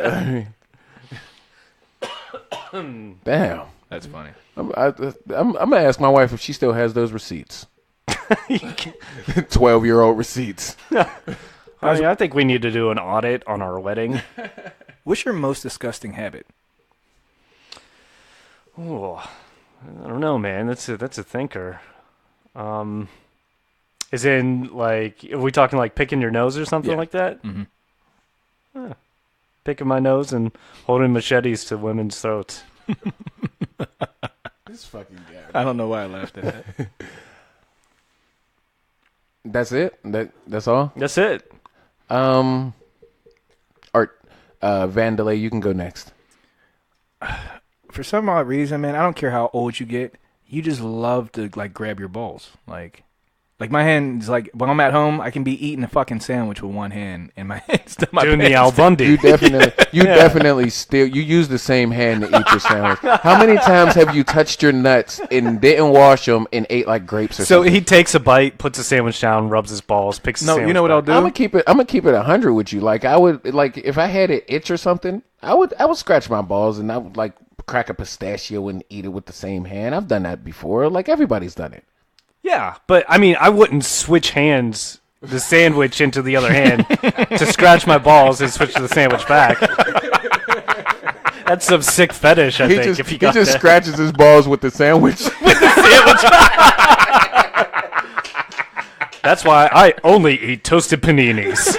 Damn. That's funny. I'm gonna ask my wife if she still has those receipts. 12-year-old receipts. I mean, I think we need to do an audit on our wedding. What's your most disgusting habit? Ooh, I don't know, man. That's a thinker. Is in like, are we talking like picking your nose or something Yeah. like that? Mhm. Picking my nose and holding machetes to women's throats. This fucking guy. I don't know why I laughed at that. That's it. That's all. That's it. Art. Vandalay, you can go next. For some odd reason, man, I don't care how old you get, you just love to like grab your balls. Like my hand's like when I'm at home, I can be eating a fucking sandwich with one hand and my hand's to my Doing the pants. Al Bundy. You definitely still you use the same hand to eat your sandwich. How many times have you touched your nuts and didn't wash them and ate like grapes or So something? he takes a bite, puts the sandwich down, rubs his balls, picks the No, sandwich you know what I'll back. do? I'm gonna keep it 100 with you. Like I would, like if I had an itch or something, I would scratch my balls and I would like crack a pistachio and eat it with the same hand. I've done that before. Like everybody's done it. Yeah, but I mean, I wouldn't switch hands, the sandwich into the other hand, to scratch my balls and switch the sandwich back. That's some sick fetish, I think. If you got he just that. scratches his balls with the sandwich. That's why I only eat toasted paninis.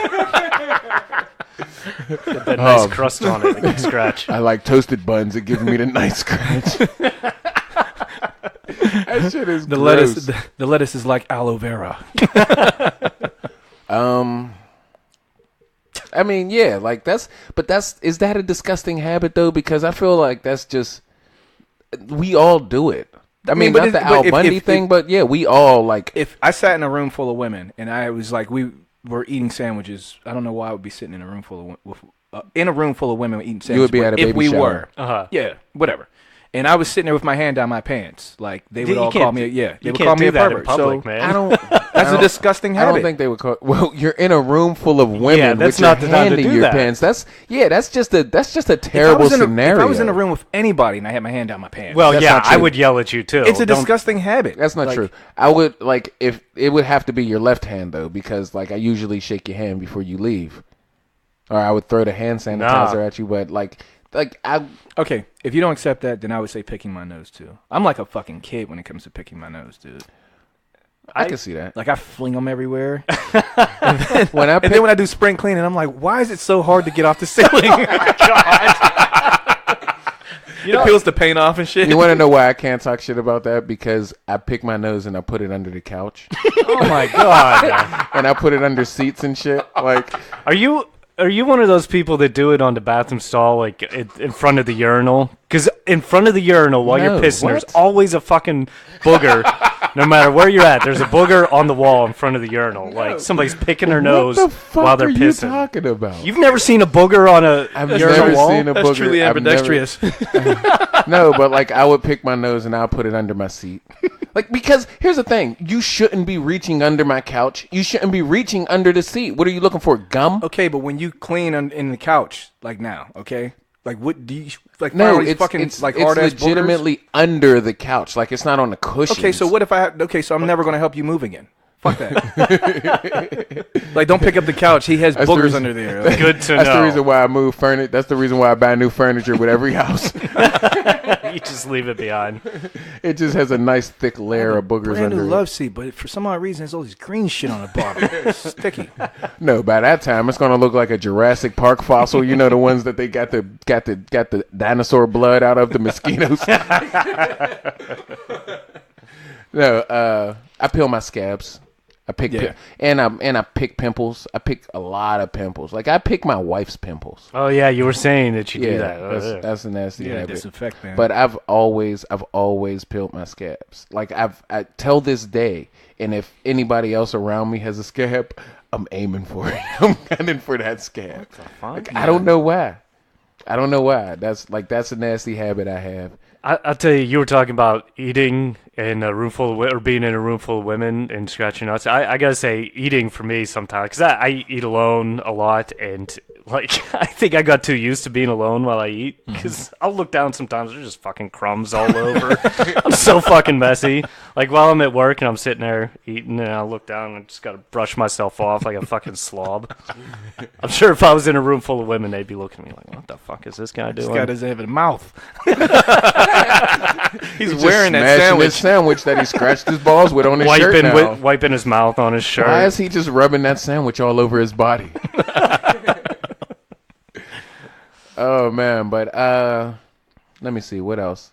With that nice crust on it, like a scratch. I like toasted buns. It gives me the nice scratch. That shit is The gross. lettuce is like aloe vera. I mean, yeah, like is that a disgusting habit though? Because I feel like that's just, we all do it. I mean, but not it- the but Al if- Bundy if- thing, but yeah, we all like. If I sat in a room full of women and I was like, we were eating sandwiches, I don't know why I would be sitting in a room full of in a room full of women eating sandwiches. You would be but at a if baby we shower. were, yeah, whatever. And I was sitting there with my hand down my pants, like they would You all can't- call me. They you would can't call me do a that in pervert. public, so man. I don't. that's a disgusting I habit. don't think they would call. Well, you're in a room full of women Yeah, that's with your not the time hand to in do your that. pants. That's just a If I terrible was in a- scenario. If I was in a room with anybody and I had my hand down my pants, Well, That's yeah, not I true. would yell at you too. it's a Don't- disgusting habit. That's not Like, true. I would like if it would have to be your left hand though, because like I usually shake your hand before you leave, or I would throw the hand sanitizer at you. But like I Okay, if you don't accept that, then I would say picking my nose too. I'm like a fucking kid when it comes to picking my nose, dude. I can see that. Like I fling them everywhere. When I And pick, then when I do spring cleaning, I'm like, why is it so hard to get off the ceiling? It peels the paint off and shit. you want to know why I can't talk shit about that? Because I pick my nose and I put it under the couch, Oh my god! and I put it under seats and shit. Like Are you one of those people that do it on the bathroom stall, like in front of the urinal? Because in front of the urinal while No, you're pissing, there's what? always a fucking booger. No matter where you're at, there's a booger on the wall in front of the urinal. Like somebody's picking their nose what the fuck while they're are you pissing. talking about? You've never seen a booger on a I've urinal never wall? seen a That's booger. truly I've never- ambidextrous. No, but like I would pick my nose and I'll put it under my seat. Like because here's the thing, you shouldn't be reaching under my couch. You shouldn't be reaching under the seat. What are you looking for? Gum? Okay, but when you clean in the couch, like now, okay? Like what do you like? No, find all these it's fucking it's, like it's hard ass legitimately under the couch. Like it's not on the cushion. Okay, so what if I? Okay, so I'm never gonna help you move again. Fuck that. Like, don't pick up the couch. He has That's the boogers reason- under there. Like, Good to That's know. the reason why I move furniture. That's the reason why I buy new furniture with every house. You just leave it behind. It just has a nice thick layer of boogers brand new under love it. seat, but for some odd reason, there's all these green shit on the bottom. It's sticky. No, by that time it's gonna look like a Jurassic Park fossil. You know the ones that they got the dinosaur blood out of the mosquitoes. No, I peel my scabs. I pick Yeah. and I pick pimples. I pick a lot of pimples. Like I pick my wife's pimples. Oh yeah, you were saying that you do Yeah, that. Oh, yeah. that's a nasty Yeah, habit. disinfect, man. But I've always peeled my scabs. Like I till this day, and if anybody else around me has a scab, I'm aiming for it. I'm gunning for that scab. Like, I don't know why. That's a nasty habit I have. I'll tell you, you were talking about eating in a room full of or being in a room full of women and scratching nuts. I gotta say, eating for me sometimes, because I eat alone a lot, and like I think I got too used to being alone while I eat, because I'll look down sometimes, there's just fucking crumbs all over. I'm so fucking messy. Like while I'm at work and I'm sitting there eating, and I look down and I just gotta brush myself off like a fucking slob. I'm sure if I was in a room full of women, they'd be looking at me like, "What the fuck is this guy doing?" This guy doesn't have a mouth. He's Just wearing that smashing sandwich. his sandwich that he scratched his balls with on his shirt now. wiping his mouth on his shirt. Why is he just rubbing that sandwich all over his body? Oh man, but let me see what else.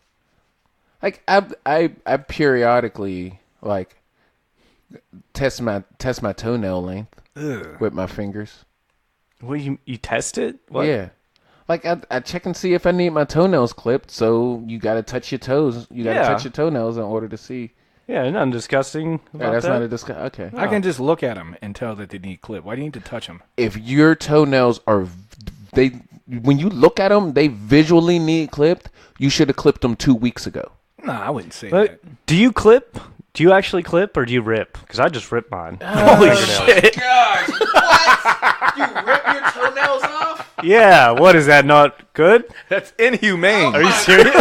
Like I periodically like test my toenail length with my fingers. Well, you test it? What? Yeah. Like I check and see if I need my toenails clipped. So you got to touch your toes. You got to Yeah. touch your toenails in order to see. Yeah, nothing disgusting about Yeah, that's that. not a discuss. Okay. I can just look at them and tell that they need clip. Why do you need to touch them? If your toenails are when you look at them, they visually need clipped. You should have clipped them 2 weeks ago. Nah, I wouldn't say But that. do you clip? Do you actually clip or do you rip? Because I just rip mine. Holy shit. Gosh, what? You rip your toenails off? Yeah, what is that? Not good? That's inhumane. Are you serious?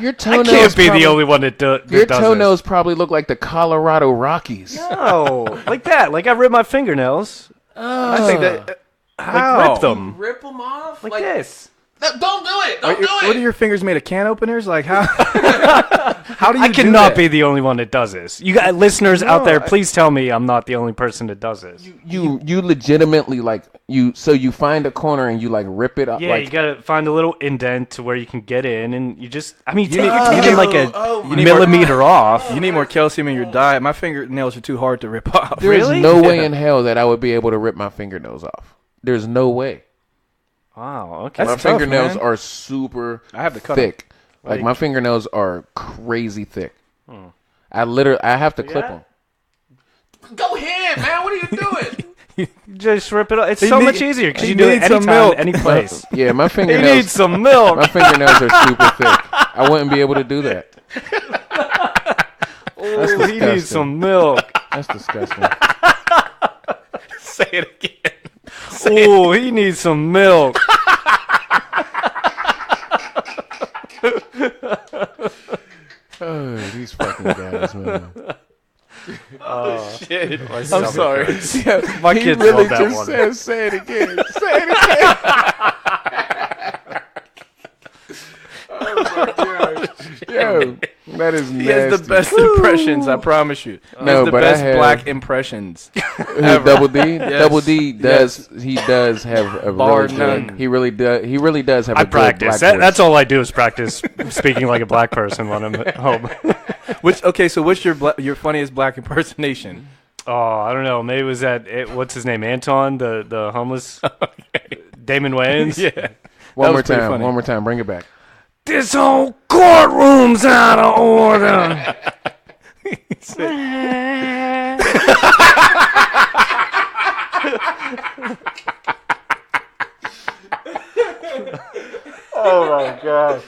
Your I toenails can't be probably, the only one that, that Your does toenails probably look like the Colorado Rockies. this. No, like that. Like I rip my fingernails. I think that. Like rip them. Rip them off? Like this. No, don't do it! Don't do What are it! your fingers made of can openers? Like how? How do you? I do cannot that? be the only one that does this. You got listeners out there, I- please tell me I'm not the only person that does this. You legitimately like you. So you find a corner and you like rip it up. Yeah, like, you gotta find a little indent to where you can get in, and you just, I mean, you take need- your you taking need- like a oh my millimeter off. You need more calcium in your diet. My fingernails are too hard to rip off. There's Really? no way in hell that I would be able to rip my fingernails off. There's no way. Wow, okay. My That's tough, fingernails man. are super I have to cut 'em. thick. Like my fingernails are crazy thick. I have to clip them. Go ahead, man. What are you doing? Just rip it off. It's He so need- much easier because he you do it needs some anytime, milk. any place. Yeah, my He fingernails. needs some milk. My fingernails are super thick. I wouldn't be able to do that. Oh, he disgusting. needs some milk. That's disgusting. Say it again. Oh, he needs some milk. Oh, these fucking guys, man. Shit. I'm stomach sorry. Yeah, My he kids really love that just one. said, "Say it again. Say it again." Oh my god, yo, that is nasty. He has the best impressions, I promise you. He No, has the but I best have- black impressions. Who, Double D. Yes. Double D does. He does have a Bar really good. none. He really does. He really does have. I a good practice. black voice. That's all I do is practice speaking like a black person when I'm at home. So what's your funniest black impersonation? Oh, I don't know. Maybe it was what's his name? Anton, the homeless. Damon Wayans. Yeah. One That more was pretty time. funny. One more time. Bring it back. This whole courtroom's out of order. Oh my god.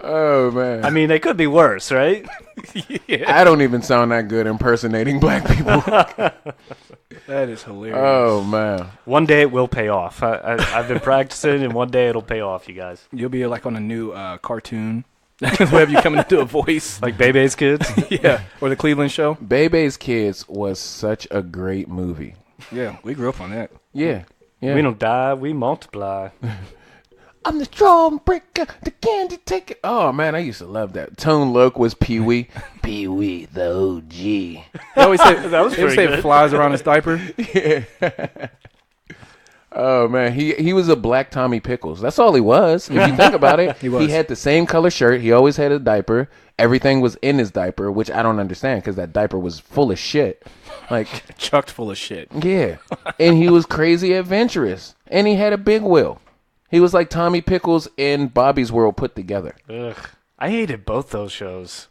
Oh man. I mean, they could be worse, right? I don't even sound that good impersonating black people. That is hilarious. Oh man. One day it will pay off. I've been practicing, and one day it'll pay off, you guys. You'll be like on a new cartoon. We'll have you coming into a voice. Like Bebe's Kids. Yeah. Or the Cleveland Show. Bebe's Kids was such a great movie. Yeah, we grew up on that. Yeah. Yeah. We don't die, we multiply. I'm the strong breaker, the candy taker. Oh man, I used to love that. Tone Loc was Pee Wee. Pee Wee, the OG. They always say, That was they always pretty say it good. flies around his diaper. Oh man, he was a black Tommy Pickles. That's all he was. If you think about it, He was. He had the same color shirt. He always had a diaper. Everything was in his diaper, which I don't understand because that diaper was full of shit. Like, Chucked full of shit. yeah, and he was crazy adventurous, and he had a big wheel. He was like Tommy Pickles and Bobby's World put together. Ugh. I hated both those shows.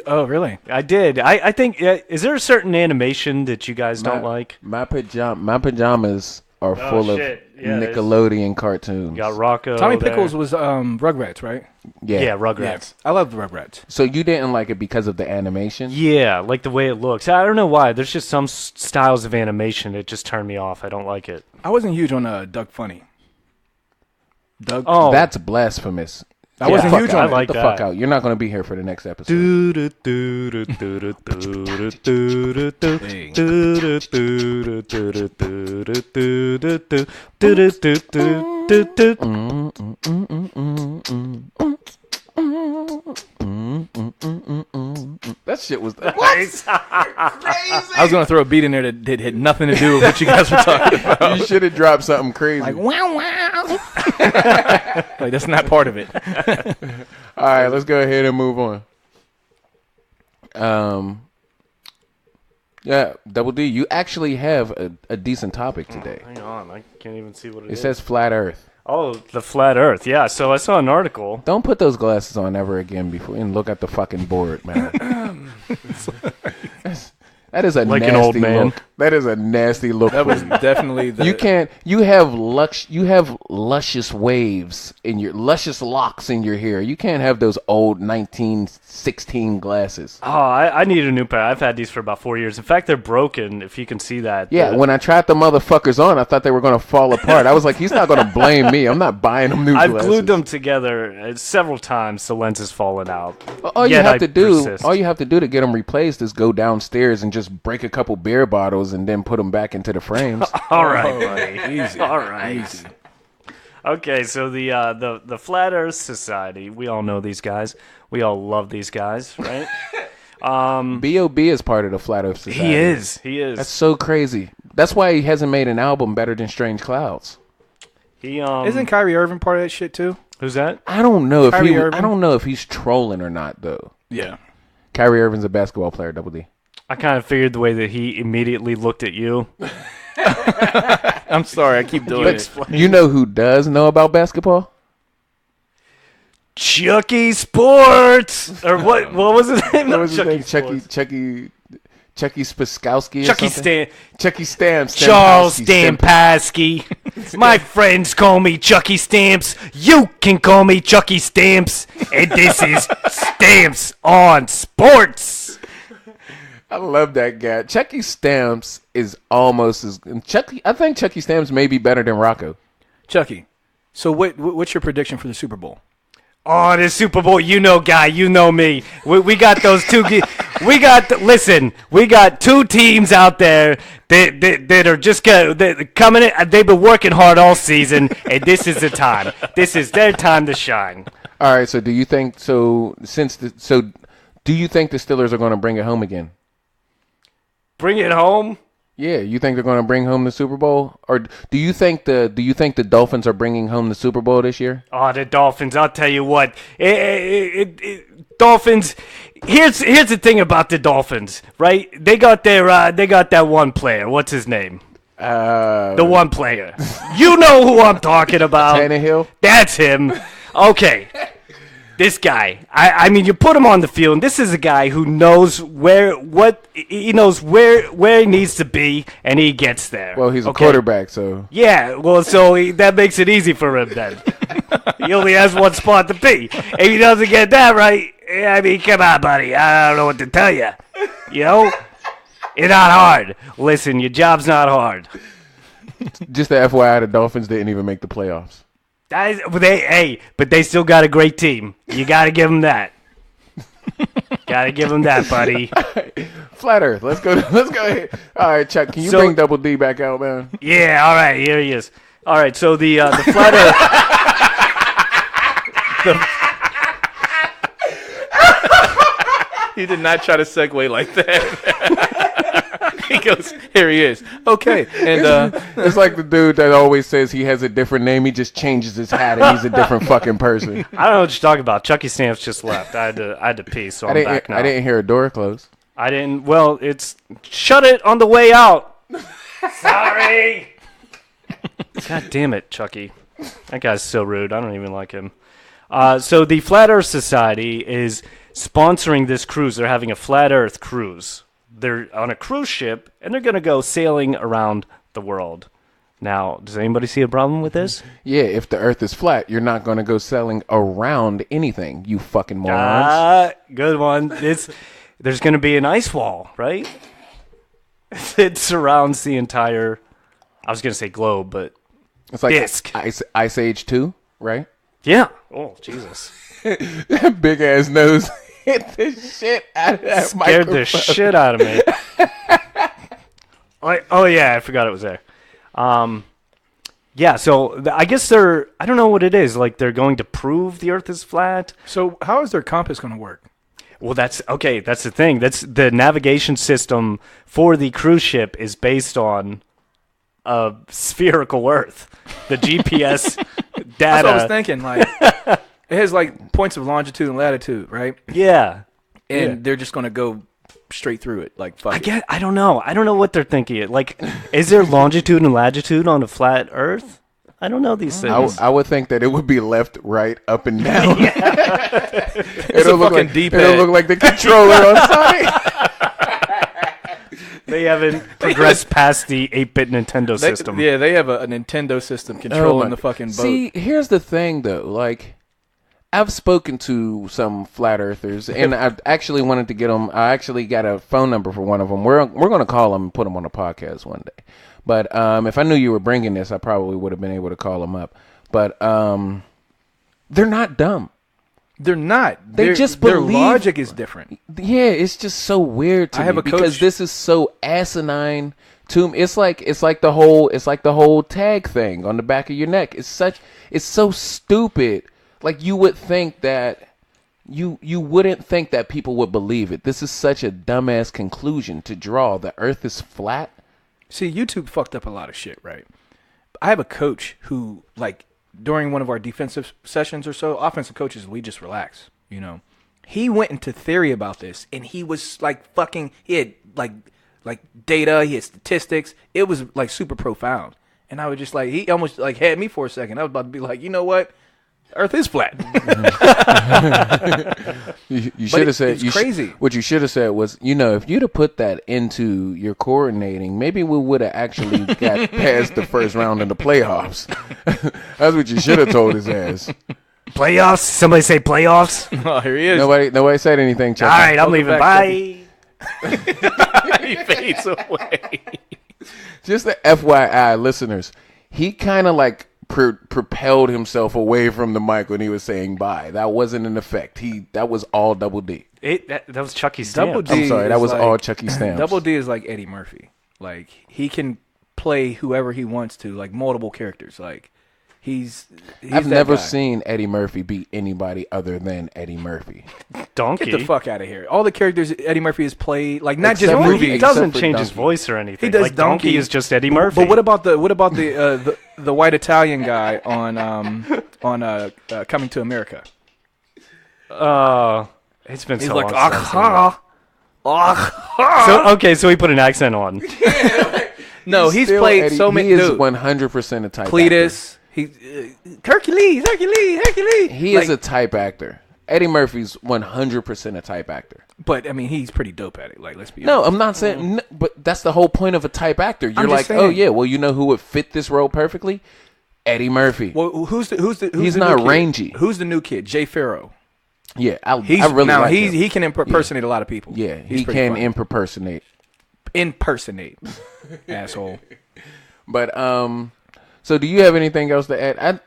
Oh, really? I did. I think, is there a certain animation that you guys don't like? My pajamas are full of shit. Yeah, there's- Nickelodeon cartoons. You got Rocco. Tommy there. Pickles was Rugrats, right? Yeah, Rugrats. I love the Rugrats. So you didn't like it because of the animation? Yeah, like the way it looks. I don't know why. There's just some styles of animation that just turn me off. I don't like it. I wasn't huge on Doug Funny. Doug. Oh, That's blasphemous. I wasn't Fuck huge out. on I it. like Get the that. fuck out. You're not going to be here for the next episode. Hey. That shit was what? I was gonna throw a beat in there that had nothing to do with what you guys were talking about. You should have dropped something crazy. Like wow wow. Like that's not part of it. All right, let's go ahead and move on. Yeah, Double D, you actually have a decent topic today. hang on. I can't even see what It is. says flat Earth. Oh, the flat Earth. Yeah. So I saw an article. Don't put those glasses on ever again before and look at the fucking board, man. That is a Like nasty an old man. look. That is a nasty look. That for was you. definitely the. You can't. You have luscious waves in your luscious locks in your hair. You can't have those old 1916 glasses. Oh, I need a new pair. I've had these for about 4 years. In fact, they're broken. If you can see that. Yeah, when I tried the motherfuckers on, I thought they were gonna fall apart. I was like, he's not gonna blame me. I'm not buying them new I've glasses. glued them together several times. The lens has fallen out. All you Yet have I to do, persist. all you have to do to get them replaced is go downstairs and just break a couple beer bottles and then put them back into the frames. All right, buddy. easy. All right. Easy. Okay, so the Flat Earth Society. We all know these guys. We all love these guys, right? B.O.B. is part of the Flat Earth Society. He is. He is. That's so crazy. That's why he hasn't made an album better than Strange Clouds. He Isn't Kyrie Irving part of that shit too? who's that? I don't know if Kyrie Irving? I don't know if he's trolling or not though. Yeah. Kyrie Irving's a basketball player, Double D. I kind of figured the way that he immediately looked at you. I'm sorry, I keep doing it. You know who does know about basketball? Chucky Sports or what was his name? What was his name? Sports. Chucky Spaskowski or Chucky something? Chucky Stamps. Charles Stampowski. My friends call me Chucky Stamps. You can call me Chucky Stamps. And this is Stamps on Sports. I love that guy. Chucky Stamps is almost as Chucky. I think Chucky Stamps may be better than Rocco. Chucky, so what's your prediction for the Super Bowl? Oh, the Super Bowl, you know, guy, you know me. We got those two. We got two teams out there that are just coming in. They've been working hard all season, and this is the time. This is their time to shine. All right. So do you think so? Do you think the Steelers are going to bring it home again? Bring it home. Yeah, you think they're going to bring home the Super Bowl, or do you think the Dolphins are bringing home the Super Bowl this year? Oh, the Dolphins! I'll tell you what, Dolphins. Here's the thing about the Dolphins, right? They got that one player. What's his name? The one player. You know who I'm talking about? Tannehill. That's him. Okay. This guy, I mean, you put him on the field, and this is a guy who knows where he needs to be, and he gets there. Well, he's a quarterback, so yeah. Well, that makes it easy for him then. He only has one spot to be. If he doesn't get that right, I mean, come on, buddy. I don't know what to tell you. You know, it's not hard. Listen, your job's not hard. just the FYI, the Dolphins didn't even make the playoffs. But they still got a great team. You got to give them that. Got to give them that, buddy. Flat Earth. Let's go ahead. All right, Chuck, can you bring Double D back out, man? Yeah, all right, here he is. All right, so the Flat Earth. He did not try to segue like that. He goes, here he is. Okay. And it's like the dude that always says he has a different name. He just changes his hat and he's a different fucking person. I don't know what you're talking about. Chucky Stamps just left. I had to pee, so I'm back now. I didn't hear a door close. I didn't. Well, it's shut it on the way out. Sorry. God damn it, Chucky. That guy's so rude. I don't even like him. So the Flat Earth Society is sponsoring this cruise. They're having a Flat Earth cruise. They're on a cruise ship, and they're going to go sailing around the world. Now, does anybody see a problem with this? Yeah, if the Earth is flat, you're not going to go sailing around anything, you fucking morons. Good one. There's going to be an ice wall, right? It surrounds the entire, I was going to say globe, but it's like disc. Ice Age 2, right? Yeah. Oh, Jesus. That big-ass nose hit the shit out of that Scared microphone. the shit out of me. Oh, yeah, I forgot it was there. Yeah, so I guess I don't know what it is. Like, they're going to prove the Earth is flat. so how is their compass going to work? Well, that's the thing. That's the navigation system for the cruise ship is based on a spherical Earth. The GPS data. That's what I was thinking. Like, it has like points of longitude and latitude, right? Yeah. And they're just going to go straight through it. Like, fuck it. I don't know. I don't know what they're thinking. Like, is there longitude and latitude on a flat Earth? I don't know these things. I would think that it would be left, right, up, and down. It'll look like D-pad. It'll look like the controller on Sonic. They haven't progressed past the 8-bit Nintendo system. Yeah, they have a Nintendo system controlling the fucking boat. See, here's the thing, though. Like, I've spoken to some flat earthers, and I actually wanted to get them. I actually got a phone number for one of them. We're going to call them and put them on a podcast one day. But if I knew you were bringing this, I probably would have been able to call them up. But they're not dumb. They're not. They just their believe. logic is different. Yeah, it's just so weird to I have me a because coach- this is so asinine to me. It's like the whole tag thing on the back of your neck. It's so stupid. Like you would think that you wouldn't think that people would believe it. This is such a dumbass conclusion to draw. The Earth is flat. See, YouTube fucked up a lot of shit, right? I have a coach who, like, during one of our defensive sessions or so, offensive coaches, we just relax, you know. He went into theory about this, and he was, like, fucking, he had, like data, he had statistics. It was, like, super profound. And I was just like, he almost, like, had me for a second. I was about to be like, you know what? Earth is flat. You should have said. it's crazy. What you should have said was, if you'd have put that into your coordinating, maybe we would have actually got past the first round in the playoffs. That's what you should have told his ass. Playoffs? Somebody say playoffs? Oh, here he is. Nobody said anything. Chuck. All right, I'm leaving. back, Bye. He fades away. Just the FYI, listeners, he kind of like propelled himself away from the mic when he was saying bye. That wasn't an effect. That was all Double D. That was Chucky Stamps. Double D I'm sorry, that is was like- all Chucky Stamps. Double D is like Eddie Murphy. Like he can play whoever he wants to, like multiple characters. Like he's I've that never guy. seen Eddie Murphy beat anybody other than Eddie Murphy. Donkey. Get the fuck out of here! All the characters Eddie Murphy has played, like not Except just for- movies. He Except doesn't for change his Donkey. voice or anything. He does like Donkey Donkey. is just Eddie Murphy. But what about the white Italian guy on Coming to America? It's been He's so like, long. since I've seen that. ah. So he put an accent on. No, he's Still played Eddie, so many. He is Dude, 100% a type actor. Cletus. He Hercules. He Like, is a type actor. Eddie Murphy's 100% a type actor. But I mean, he's pretty dope at it. Like, let's be No, honest. I'm not saying, but that's the whole point of a type actor. You're I'm like, just oh saying. yeah, well, you know who would fit this role perfectly? Eddie Murphy. Well, who's He's the new not kid? rangy. Who's the new kid? Jay Farrow. Yeah, I He's really now like him. he can impersonate a lot of people. Yeah, He's he pretty can funny. impersonate. Asshole. But so do you have anything else to add?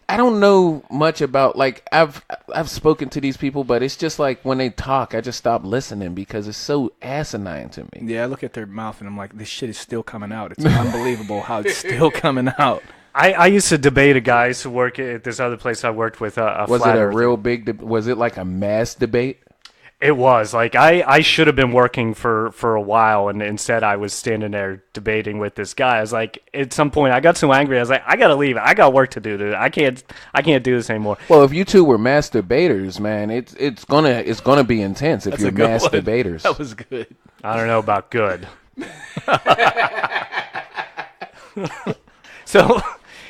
I don't know much about, like, I've spoken to these people, but it's just like when they talk, I just stop listening because it's so asinine to me. Yeah, I look at their mouth and I'm like, this shit is still coming out. It's unbelievable how it's still coming out. I used to debate a guy who work at this other place I worked with. Was flat it a earther. real big? Was it like a mass debate? It was like I should have been working for a while, and instead I was standing there debating with this guy. I was like, at some point I got so angry. I was like, I gotta leave. I got work to do. Dude. I can't do this anymore. Well, if you two were mass debaters, man, it's gonna be intense if That's you're a good mass one. debaters. That was good. I don't know about good. So,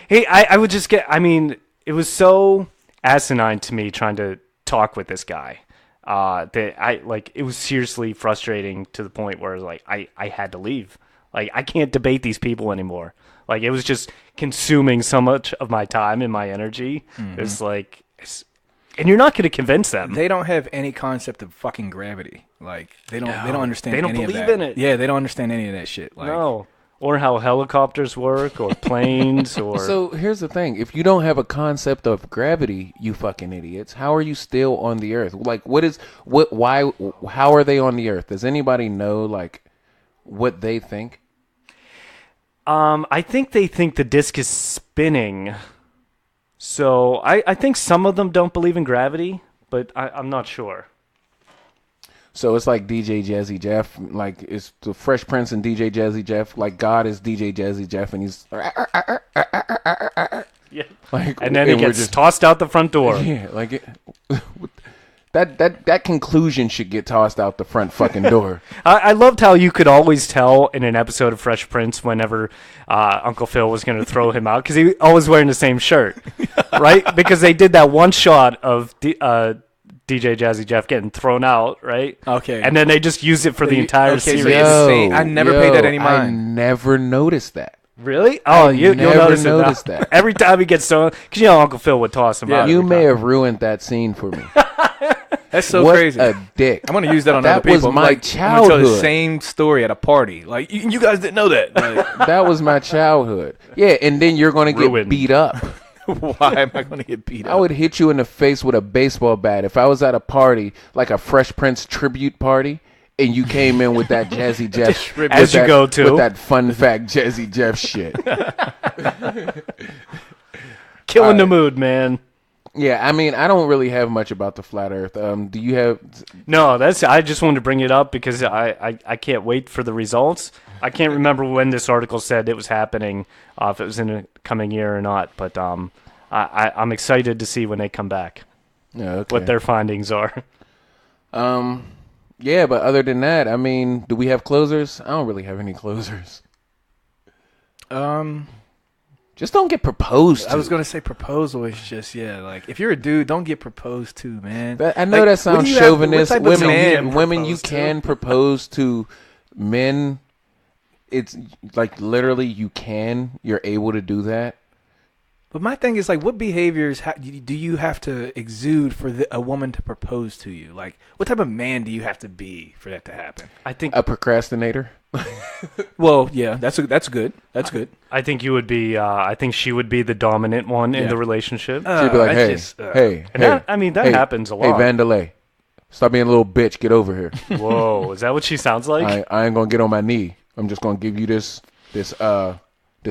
hey, I would just get. I mean, it was so asinine to me trying to talk with this guy. That I like. It was seriously frustrating to the point where like I had to leave. Like I can't debate these people anymore. Like it was just consuming so much of my time and my energy. It's like, and you're not going to convince them. They don't have any concept of fucking gravity. Like they don't understand they don't any believe of that. in it. Yeah, they don't understand any of that shit. Like, No, or how helicopters work, or planes, or So here's the thing: if you don't have a concept of gravity, you fucking idiots, how are you still on the Earth? Like, why? How are they on the Earth? Does anybody know like what they think? I think they think the disc is spinning. So I think some of them don't believe in gravity, but I'm not sure. So it's like DJ Jazzy Jeff, like it's the Fresh Prince and DJ Jazzy Jeff. Like God is DJ Jazzy Jeff, and he's Yeah. like, And then he we're gets just- tossed out the front door. yeah, like it, that conclusion should get tossed out the front fucking door. I loved how you could always tell in an episode of Fresh Prince whenever Uncle Phil was going to throw him out because he always wearing the same shirt, right? Because they did that one shot of DJ Jazzy Jeff getting thrown out, right? Okay. And then they just use it for the entire okay, so series. it's the same. I never paid that any I mind. never noticed that. Really? Oh, you'll never notice noticed it now. that. Every time he gets thrown, because Uncle Phil would toss him out. You every may time. have ruined that scene for me. That's so what crazy. a dick. I'm gonna use that on That other people. was I'm my like, I'm gonna tell the childhood. same story at a party. Like you guys didn't know that. Like, That was my childhood. Yeah, and then you're gonna get Ruined. beat up. why am I gonna get beat up? I would hit you in the face with a baseball bat if I was at a party, like a Fresh Prince tribute party, and you came in with that Jazzy Jeff, with As you that- go to. with that fun fact Jazzy Jeff shit. Killing the mood, man. Yeah, I mean, I don't really have much about the flat Earth. Do you have? No, I just wanted to bring it up because I can't wait for the results. I can't remember when this article said it was happening, if it was in a coming year or not. But I'm excited to see when they come back Yeah, okay. what their findings are. Yeah, but other than that, I mean, do we have closers? I don't really have any closers. Just don't get proposed to. I was gonna say proposal is just like if you're a dude, don't get proposed to, man. I know that sounds what chauvinist. type of man Women, you propose to? can propose to men. It's like literally you're able to do that. But my thing is like, what behaviors do you have to exude for a woman to propose to you? Like, what type of man do you have to be for that to happen? I think A procrastinator. Well, yeah, that's good. That's good. I think you would be. I think she would be the dominant one in Yeah. the relationship. She'd be like, that's hey, just, hey, and hey. that, I mean, that hey, happens a Hey, lot. Vandalay, stop being a little bitch. Get over here. Whoa, is that what she sounds like? I ain't gonna get on my knee. I'm just gonna give you this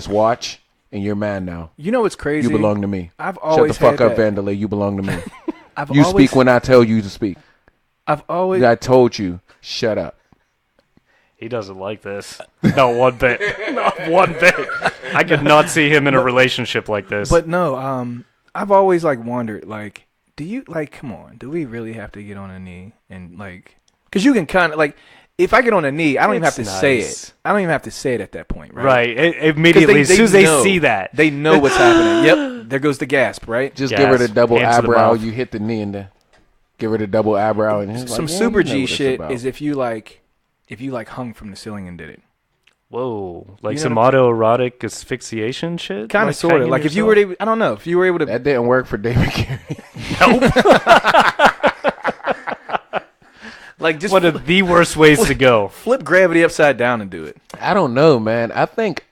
watch, and you're mine now. You know what's crazy? You belong to me. I've Shut always the fuck had up, that. Vandalay. You belong to me. I've You always, speak when I tell you to speak. I've always. I told you, shut up. He doesn't like this. Not one bit. Not one bit. I could not see him in a relationship like this. But no, I've always like wondered, like, do you like? Come on, do we really have to get on a knee and like? Because you can kind of like, if I get on a knee, I don't even have to It's say nice. it. I don't even have to say it at that point, right? right. Immediately, as soon as they know. see that. They know what's happening. Yep, there goes the gasp, right? Just Yes. give her the double Hands to the eyebrow. mouth. You hit the knee and then give her the double eyebrow. And it's Some like, yeah, super you know G what it's shit about. is if you hung from the ceiling and did it. Whoa. Like You know some what autoerotic asphyxiation shit? Kind of, sort of. hanging Like if you yourself? were able, I don't know, if you were able to. That didn't work for David Carey. Like just One of the worst ways to go. flip gravity upside down and do it. I don't know, man. I think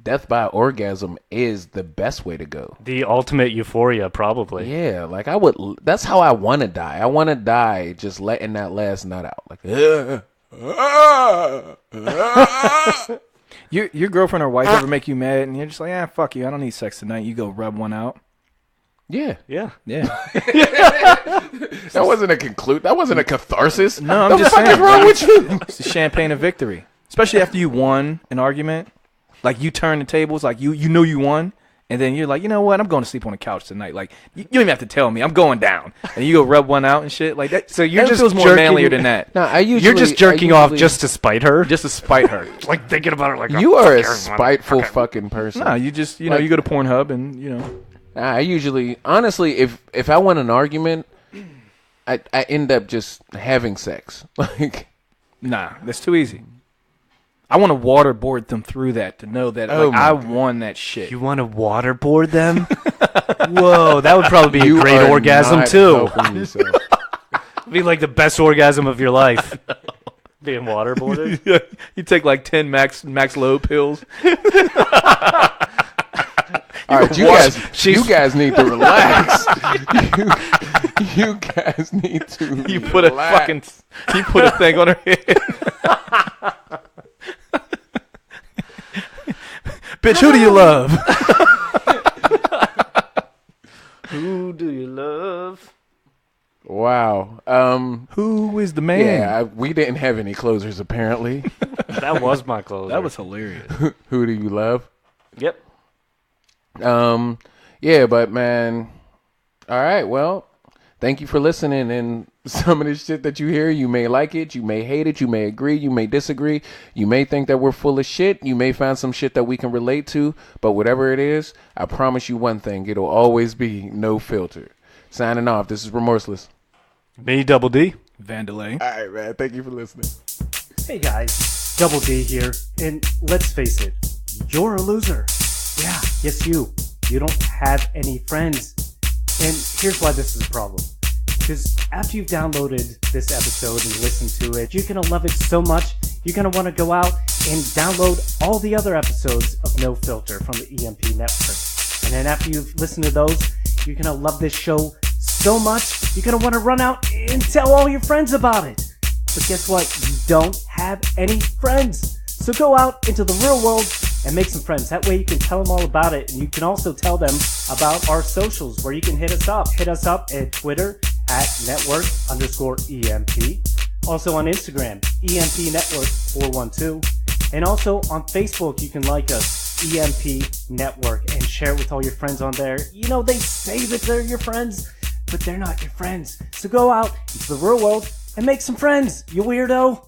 death by orgasm is the best way to go. The ultimate euphoria, probably. Yeah, like I would. That's how I want to die. I want to die just letting that last nut out. Like, Your girlfriend or wife ever make you mad and you're just like, fuck you, I don't need sex tonight. You go rub one out. yeah. Yeah. Yeah. That wasn't a conclude. That wasn't a catharsis. No, I'm the just fuck saying. is wrong with you? It's the champagne of victory. Especially after you won an argument. Like you turn the tables, like you know you won, and then you're like, you know what, I'm going to sleep on the couch tonight. Like you don't even have to tell me, I'm going down. And you go rub one out and shit. Like that. So you're that just feels more jerking- manlier than that. No, I usually. You're just jerking off just to spite her? Just to spite her. like thinking about her like, You oh, are a fuck, spiteful fucking person. No, you just you know, Like- you go to Pornhub and you know. I usually, honestly, if I win an argument, I end up just having sex. Like, Nah, that's too easy. I want to waterboard them through that to know that Oh like, my I won that shit. You want to waterboard them? Whoa, that would probably be you a great are orgasm not too. helping yourself. Be like the best orgasm of your life. Being waterboarded. You take like 10 max load pills. All right, you guys need to relax. you guys need to. You put a relax. you put a thing on her head. Bitch, who do you love? Who do you love? Wow. Who is the man? Yeah, we didn't have any closers apparently. That was my closer. That was hilarious. Who do you love? Yep. Yeah, but man, all right, well, thank you for listening. And some of the shit that you hear, you may like it, you may hate it, you may agree, you may disagree, you may think that we're full of shit, you may find some shit that we can relate to, but whatever it is, I promise you one thing, it'll always be no filter. Signing off, this is Remorseless. Me, Double D. Vandalay. All right, man, thank you for listening. Hey guys, Double D here, and let's face it, you're a loser. Yeah, yes you. You don't have any friends. And here's why this is a problem. Because after you've downloaded this episode and listened to it, you're going to love it so much, you're going to want to go out and download all the other episodes of No Filter from the EMP network. And then after you've listened to those, you're going to love this show so much, you're going to want to run out and tell all your friends about it. But guess what? You don't have any friends. So go out into the real world and make some friends. That way you can tell them all about it. And you can also tell them about our socials where you can hit us up. Hit us up at Twitter at network_EMP. Also on Instagram, EMP Network 412. And also on Facebook, you can like us, EMP Network, and share it with all your friends on there. You know, they say that they're your friends, but they're not your friends. So go out into the real world and make some friends, you weirdo.